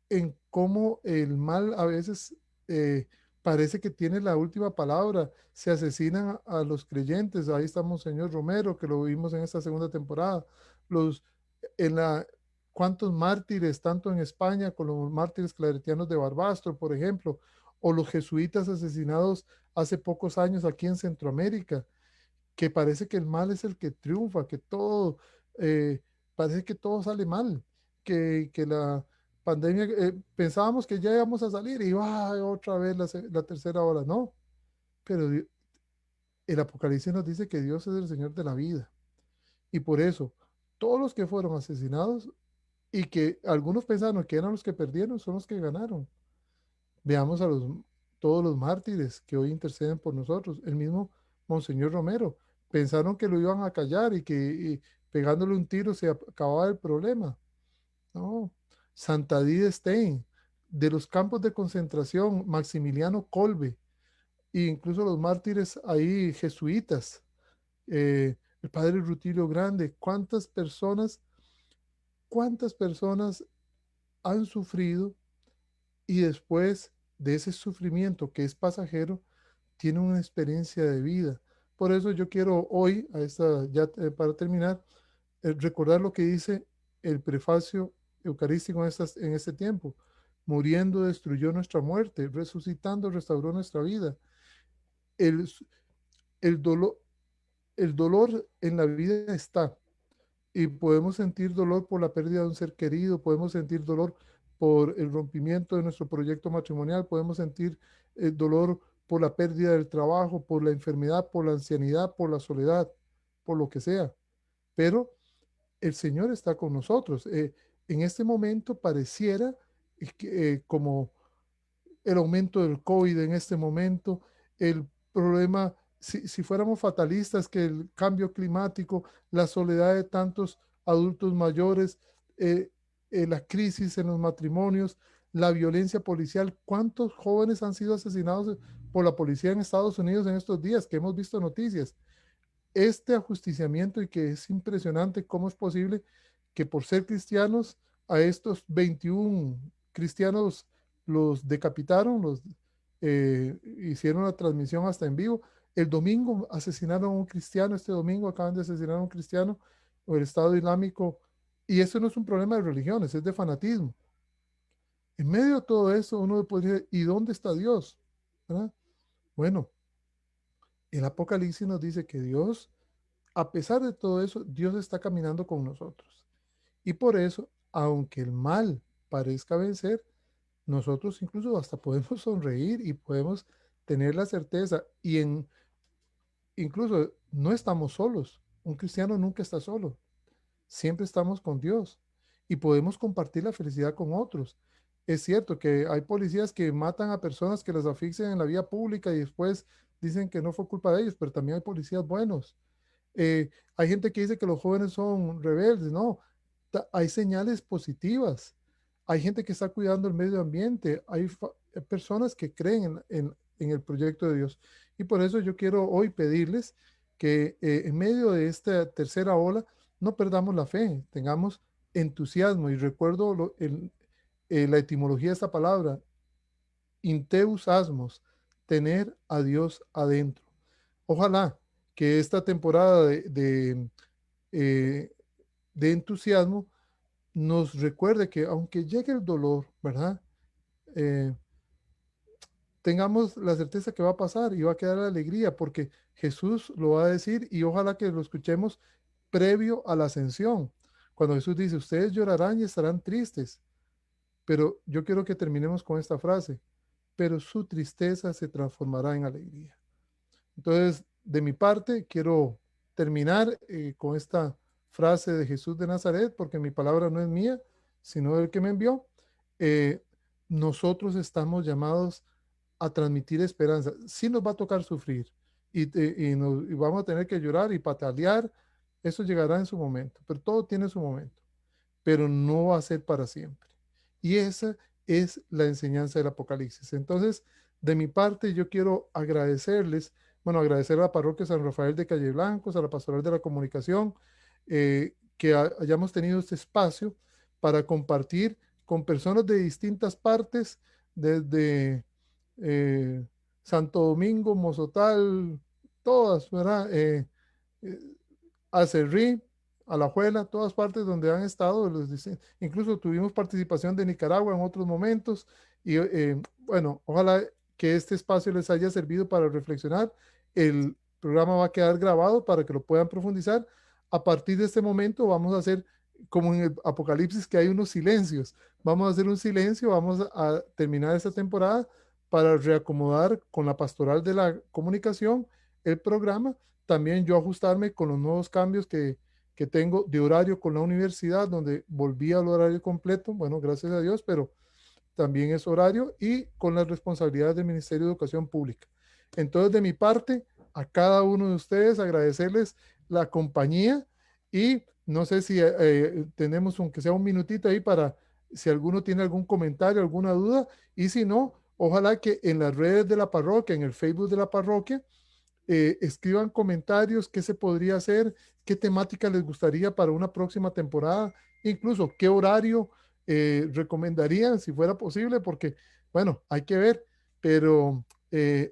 en cómo el mal a veces parece que tiene la última palabra. Se asesinan a los creyentes. Ahí estamos, señor Romero, que lo vimos en esta segunda temporada. Los, en la, cuántos mártires, tanto en España con los mártires claretianos de Barbastro, por ejemplo, o los jesuitas asesinados hace pocos años aquí en Centroamérica, que parece que el mal es el que triunfa, que todo, eh, parece que todo sale mal, que la pandemia, pensábamos que ya íbamos a salir y va otra vez la tercera ola, no, pero el Apocalipsis nos dice que Dios es el Señor de la vida y por eso todos los que fueron asesinados y que algunos pensaron que eran los que perdieron son los que ganaron. Veamos a todos los mártires que hoy interceden por nosotros. El mismo Monseñor Romero. Pensaron que lo iban a callar y que pegándole un tiro se acababa el problema. No. Santa Edith Stein, de los campos de concentración, Maximiliano Kolbe, e incluso los mártires ahí jesuitas, el padre Rutilio Grande, cuántas personas han sufrido y después de ese sufrimiento que es pasajero, tiene una experiencia de vida. Por eso yo quiero hoy, ya para terminar, recordar lo que dice el prefacio eucarístico en este tiempo. Muriendo destruyó nuestra muerte, resucitando restauró nuestra vida. El, el, dolor, el dolor en la vida está, y podemos sentir dolor por la pérdida de un ser querido, podemos sentir dolor por el rompimiento de nuestro proyecto matrimonial, podemos sentir dolor por la pérdida del trabajo, por la enfermedad, por la ancianidad, por la soledad, por lo que sea. Pero el Señor está con nosotros. En este momento pareciera como el aumento del COVID en este momento, el problema, si fuéramos fatalistas, que el cambio climático, la soledad de tantos adultos mayores, la crisis en los matrimonios, la violencia policial, ¿cuántos jóvenes han sido asesinados por la policía en Estados Unidos en estos días que hemos visto noticias? Este ajusticiamiento y que es impresionante cómo es posible que por ser cristianos a estos 21 cristianos los decapitaron, hicieron la transmisión hasta en vivo. El domingo asesinaron a un cristiano, este domingo acaban de asesinar a un cristiano, o el Estado Islámico, y eso no es un problema de religiones, es de fanatismo. En medio de todo eso, uno podría decir, ¿y dónde está Dios? ¿Verdad? Bueno, el Apocalipsis nos dice que Dios, a pesar de todo eso, Dios está caminando con nosotros. Y por eso, aunque el mal parezca vencer, nosotros incluso hasta podemos sonreír y podemos tener la certeza incluso no estamos solos. Un cristiano nunca está solo. Siempre estamos con Dios y podemos compartir la felicidad con otros. Es cierto que hay policías que matan a personas que las asfixian en la vía pública y después dicen que no fue culpa de ellos, pero también hay policías buenos. Hay gente que dice que los jóvenes son rebeldes, no, hay señales positivas. Hay gente que está cuidando el medio ambiente, hay personas que creen en el proyecto de Dios. Y por eso yo quiero hoy pedirles que en medio de esta tercera ola no perdamos la fe, tengamos entusiasmo. Y recuerdo la etimología de esta palabra, inteus asmos, tener a Dios adentro. Ojalá que esta temporada eh, de entusiasmo nos recuerde que aunque llegue el dolor, ¿verdad? Eh, tengamos la certeza que va a pasar y va a quedar la alegría, porque Jesús lo va a decir y ojalá que lo escuchemos previo a la ascensión. Cuando Jesús dice, ustedes llorarán y estarán tristes, pero yo quiero que terminemos con esta frase, pero su tristeza se transformará en alegría. Entonces, de mi parte, quiero terminar con esta frase de Jesús de Nazaret, porque mi palabra no es mía, sino del que me envió. Eh, Nosotros estamos llamados a transmitir esperanza. Sí nos va a tocar sufrir y vamos a tener que llorar y patalear. Eso llegará en su momento, pero todo tiene su momento, pero no va a ser para siempre. Y esa es la enseñanza del Apocalipsis. Entonces, de mi parte, yo quiero agradecerles, bueno, agradecer a la parroquia San Rafael de Calle Blancos, a la Pastoral de la Comunicación, que hayamos tenido este espacio para compartir con personas de distintas partes, desde eh, Santo Domingo, Mozotal, todas, ¿verdad? Eh, Acerrí, Alajuela, todas partes donde han estado, incluso tuvimos participación de Nicaragua en otros momentos y bueno, ojalá que este espacio les haya servido para reflexionar. El programa va a quedar grabado para que lo puedan profundizar. A partir de este momento vamos a hacer como en el Apocalipsis que hay unos silencios. Vamos a hacer un silencio, vamos a terminar esta temporada para reacomodar con la pastoral de la comunicación el programa, también yo ajustarme con los nuevos cambios que tengo de horario con la universidad, donde volví al horario completo, bueno, gracias a Dios, pero también es horario y con las responsabilidades del Ministerio de Educación Pública. Entonces, de mi parte, a cada uno de ustedes agradecerles la compañía y no sé si tenemos, aunque sea un minutito ahí para si alguno tiene algún comentario, alguna duda, y si no, ojalá que en las redes de la parroquia, en el Facebook de la parroquia, escriban comentarios, qué se podría hacer, qué temática les gustaría para una próxima temporada, incluso qué horario recomendarían si fuera posible, porque, bueno, hay que ver, pero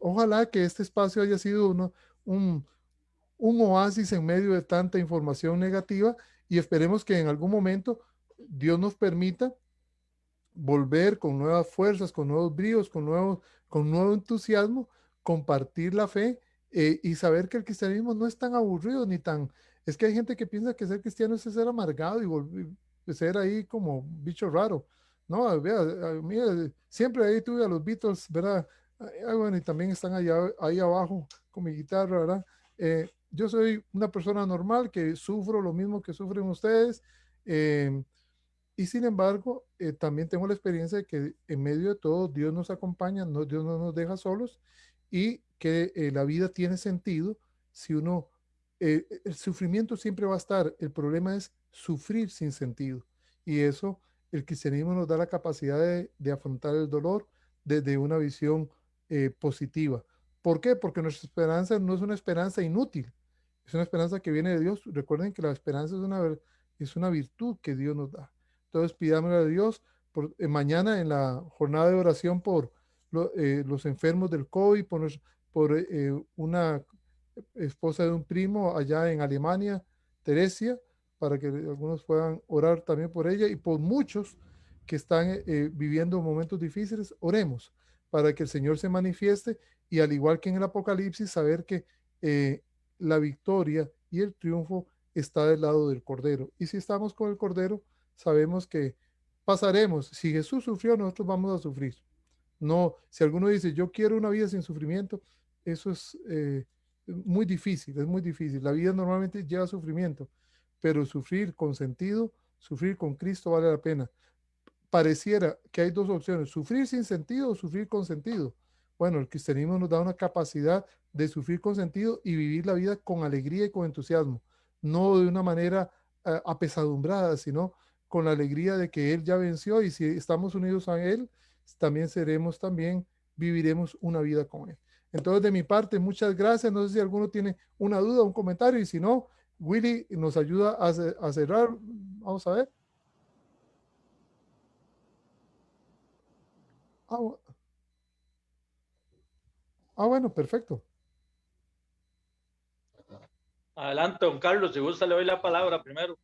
ojalá que este espacio haya sido un, un oasis en medio de tanta información negativa y esperemos que en algún momento Dios nos permita volver con nuevas fuerzas, con nuevos bríos, con nuevo entusiasmo, compartir la fe y saber que el cristianismo no es tan aburrido ni tan... Es que hay gente que piensa que ser cristiano es ser amargado y ser ahí como bicho raro. No, vea, mira, siempre ahí tuve a los Beatles, ¿verdad? Bueno, y también están allá, ahí abajo con mi guitarra, ¿verdad? Yo soy una persona normal que sufro lo mismo que sufren ustedes. Y sin embargo, también tengo la experiencia de que en medio de todo Dios nos acompaña, no, Dios no nos deja solos y que la vida tiene sentido si uno, el sufrimiento siempre va a estar, el problema es sufrir sin sentido. Y eso, el cristianismo nos da la capacidad de afrontar el dolor desde una visión positiva. ¿Por qué? Porque nuestra esperanza no es una esperanza inútil, es una esperanza que viene de Dios. Recuerden que la esperanza es una virtud que Dios nos da. Entonces pidámosle a Dios mañana en la jornada de oración por los enfermos del COVID, por una esposa de un primo allá en Alemania, Teresia, para que algunos puedan orar también por ella y por muchos que están viviendo momentos difíciles. Oremos para que el Señor se manifieste y al igual que en el Apocalipsis, saber que la victoria y el triunfo está del lado del Cordero. Y si estamos con el Cordero, sabemos que pasaremos. Si Jesús sufrió, nosotros vamos a sufrir. No, si alguno dice, yo quiero una vida sin sufrimiento, eso es muy difícil, es muy difícil. La vida normalmente lleva sufrimiento, pero sufrir con sentido, sufrir con Cristo vale la pena. Pareciera que hay dos opciones, sufrir sin sentido o sufrir con sentido. Bueno, el cristianismo nos da una capacidad de sufrir con sentido y vivir la vida con alegría y con entusiasmo, no de una manera apesadumbrada, sino con la alegría de que Él ya venció y si estamos unidos a Él, también viviremos una vida con Él. Entonces, de mi parte, muchas gracias. No sé si alguno tiene una duda, un comentario, y si no, Willy nos ayuda a cerrar. Vamos a ver. Ah, bueno, perfecto. Adelante, don Carlos, si gusta le doy la palabra primero.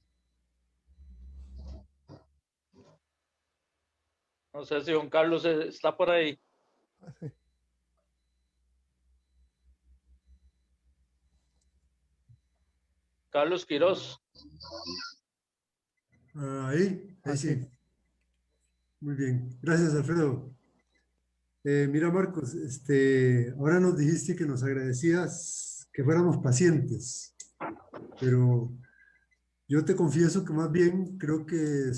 No sé si don Carlos está por ahí. Carlos Quirós. Ahí sí. Muy bien. Gracias, Alfredo. Mira, Marcos, ahora nos dijiste que nos agradecías que fuéramos pacientes, pero yo te confieso que más bien creo que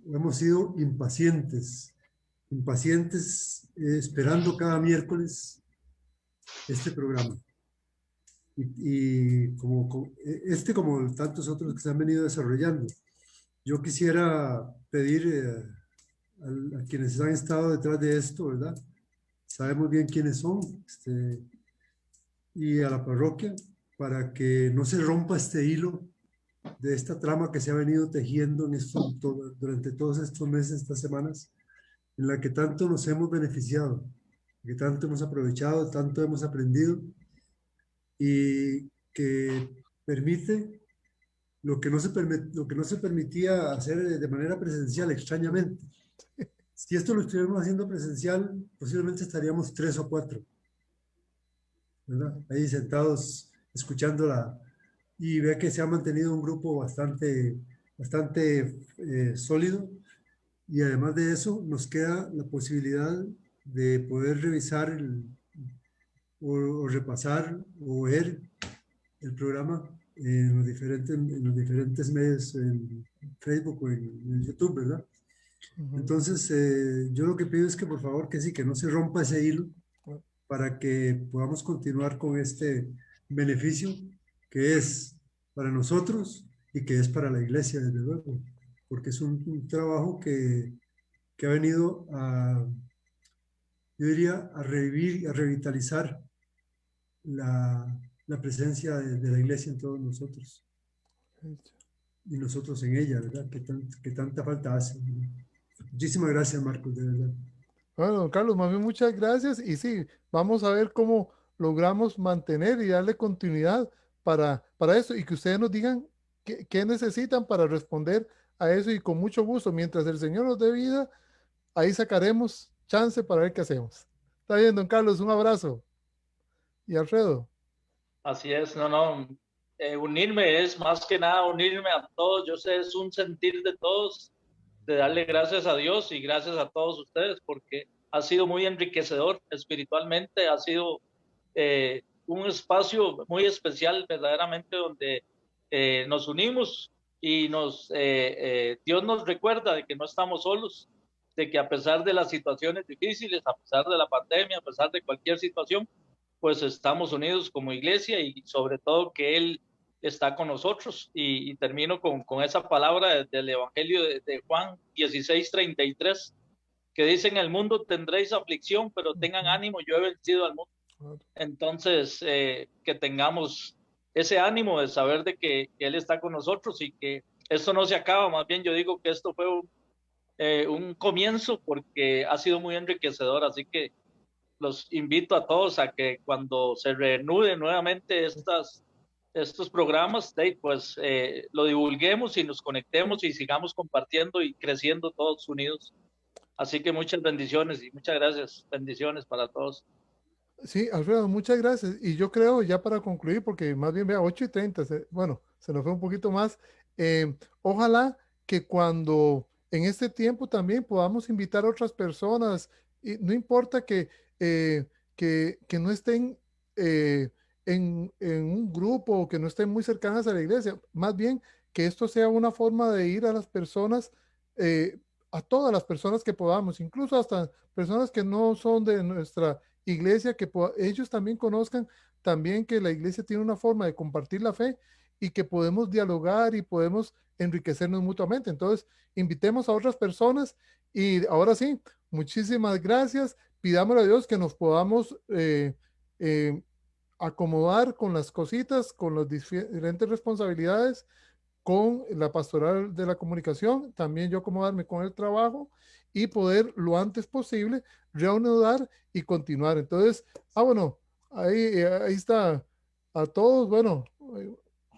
hemos sido impacientes esperando cada miércoles este programa. Y como tantos otros que se han venido desarrollando. Yo quisiera pedir a quienes han estado detrás de esto, ¿verdad? Sabemos bien quiénes son, y a la parroquia, para que no se rompa este hilo de esta trama que se ha venido tejiendo durante todos estos meses, estas semanas, en la que tanto nos hemos beneficiado, que tanto hemos aprovechado, tanto hemos aprendido, y que permite lo que no se permitía hacer de manera presencial, extrañamente. Si esto lo estuviéramos haciendo presencial, posiblemente estaríamos 3 o 4, ¿verdad? Ahí sentados, escuchándola, y ve que se ha mantenido un grupo bastante sólido, y además de eso nos queda la posibilidad de poder revisar o repasar o ver el programa en los diferentes medios, en Facebook o en YouTube, ¿verdad? Entonces, yo lo que pido es que por favor que no se rompa ese hilo para que podamos continuar con este beneficio que es para nosotros y que es para la iglesia, desde luego, porque es un trabajo que ha venido yo diría, a revivir y a revitalizar la presencia de la iglesia en todos nosotros y nosotros en ella, ¿verdad? Que tanta falta hace. Muchísimas gracias, Marcos, de verdad. Bueno, don Carlos, más bien muchas gracias y sí, vamos a ver cómo logramos mantener y darle continuidad para eso y que ustedes nos digan qué necesitan para responder a eso y con mucho gusto, mientras el Señor nos dé vida, ahí sacaremos chance para ver qué hacemos. Está bien, don Carlos, un abrazo. Y Alfredo. Así es, no, unirme es más que nada unirme a todos, yo sé, es un sentir de todos, de darle gracias a Dios y gracias a todos ustedes, porque ha sido muy enriquecedor espiritualmente, ha sido un espacio muy especial verdaderamente donde nos unimos y Dios nos recuerda de que no estamos solos, de que a pesar de las situaciones difíciles, a pesar de la pandemia, a pesar de cualquier situación, pues estamos unidos como iglesia y sobre todo que Él está con nosotros. Y termino con esa palabra del Evangelio de Juan 16:33, que dice: en el mundo tendréis aflicción, pero tengan ánimo, yo he vencido al mundo. Entonces, que tengamos ese ánimo de saber de que Él está con nosotros y que esto no se acaba, más bien yo digo que esto fue un comienzo porque ha sido muy enriquecedor, así que los invito a todos a que cuando se reanuden nuevamente estos programas, pues lo divulguemos y nos conectemos y sigamos compartiendo y creciendo todos unidos. Así que muchas bendiciones y muchas gracias. Bendiciones para todos. Sí, Alfredo, muchas gracias. Y yo creo, ya para concluir, porque más bien vea 8:30, bueno, se nos fue un poquito más. Ojalá que cuando en este tiempo también podamos invitar a otras personas, y no importa que no estén en un grupo o que no estén muy cercanas a la iglesia, más bien que esto sea una forma de ir a las personas, a todas las personas que podamos, incluso hasta personas que no son de nuestra iglesia, que ellos también conozcan también que la iglesia tiene una forma de compartir la fe y que podemos dialogar y podemos enriquecernos mutuamente. Entonces, invitemos a otras personas y ahora sí, muchísimas gracias. Pidámosle a Dios que nos podamos acomodar con las cositas, con las diferentes responsabilidades, con la pastoral de la comunicación, también yo acomodarme con el trabajo y poder lo antes posible reanudar y continuar. Entonces, bueno, ahí está a todos. Bueno,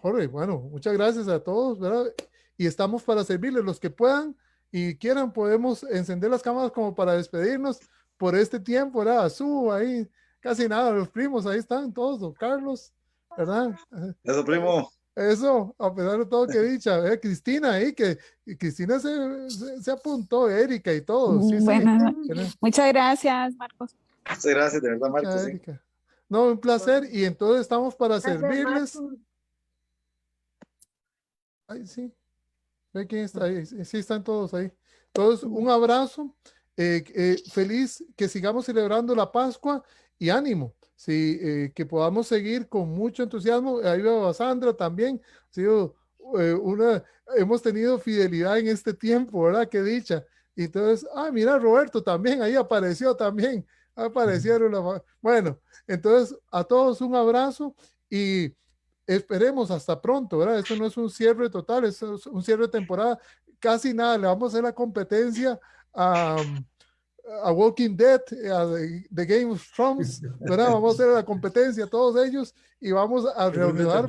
Jorge, bueno, muchas gracias a todos, ¿verdad? Y estamos para servirles. Los que puedan y quieran, podemos encender las cámaras como para despedirnos por este tiempo, ¿verdad? Azul, ahí, casi nada, los primos, ahí están todos, don Carlos, ¿verdad? Eso, primo. Eso, a pesar de todo que dicha, Cristina ahí, que Cristina se apuntó, Erika y todo. Sí, bueno, sí. Muchas gracias, Marcos. Muchas gracias, de verdad, Marcos. Sí. No, un placer, y entonces estamos para servirles. Ay, sí. ¿Ve quién está ahí? Sí, están todos ahí. Entonces, un abrazo. Feliz que sigamos celebrando la Pascua y ánimo. Sí, que podamos seguir con mucho entusiasmo. Ahí veo a Sandra también. Ha sido hemos tenido fidelidad en este tiempo, ¿verdad? Qué dicha. Y entonces, mira, Roberto también, ahí apareció también. Aparecieron. Bueno, entonces a todos un abrazo y esperemos hasta pronto, ¿verdad? Esto no es un cierre total, es un cierre de temporada. Casi nada, le vamos a hacer la competencia a Walking Dead, a The Game of Thrones, ¿verdad? Vamos a hacer la competencia a todos ellos y vamos a reanudar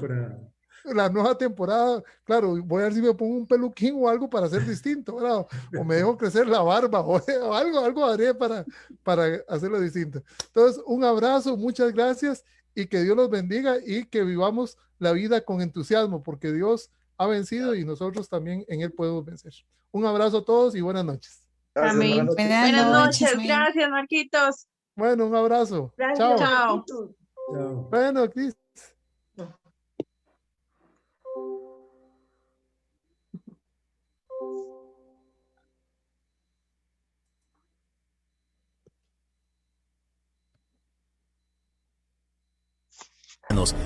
la nueva temporada. Claro, voy a ver si me pongo un peluquín o algo para hacer distinto, ¿verdad? O me dejo crecer la barba o algo haré para hacerlo distinto. Entonces, un abrazo, muchas gracias y que Dios los bendiga y que vivamos la vida con entusiasmo porque Dios ha vencido y nosotros también en Él podemos vencer. Un abrazo a todos y buenas noches. Gracias, Amén. buenas noches. Buenas noches, gracias, Marquitos. Bueno, un abrazo. Gracias. Chao. Chao. Bueno, Cris.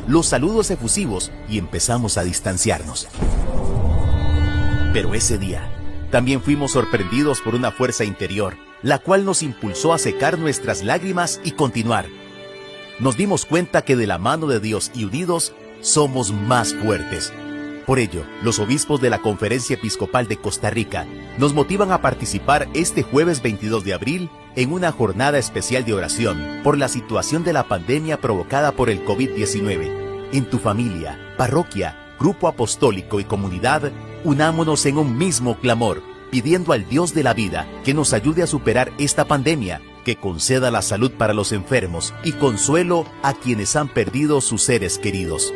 Los saludos efusivos y empezamos a distanciarnos. Pero ese día también fuimos sorprendidos por una fuerza interior, la cual nos impulsó a secar nuestras lágrimas y continuar. Nos dimos cuenta que de la mano de Dios y unidos somos más fuertes. Por ello, los obispos de la Conferencia Episcopal de Costa Rica nos motivan a participar este jueves 22 de abril en una jornada especial de oración por la situación de la pandemia provocada por el COVID-19. En tu familia, parroquia, grupo apostólico y comunidad, unámonos en un mismo clamor, pidiendo al Dios de la vida que nos ayude a superar esta pandemia, que conceda la salud para los enfermos y consuelo a quienes han perdido sus seres queridos.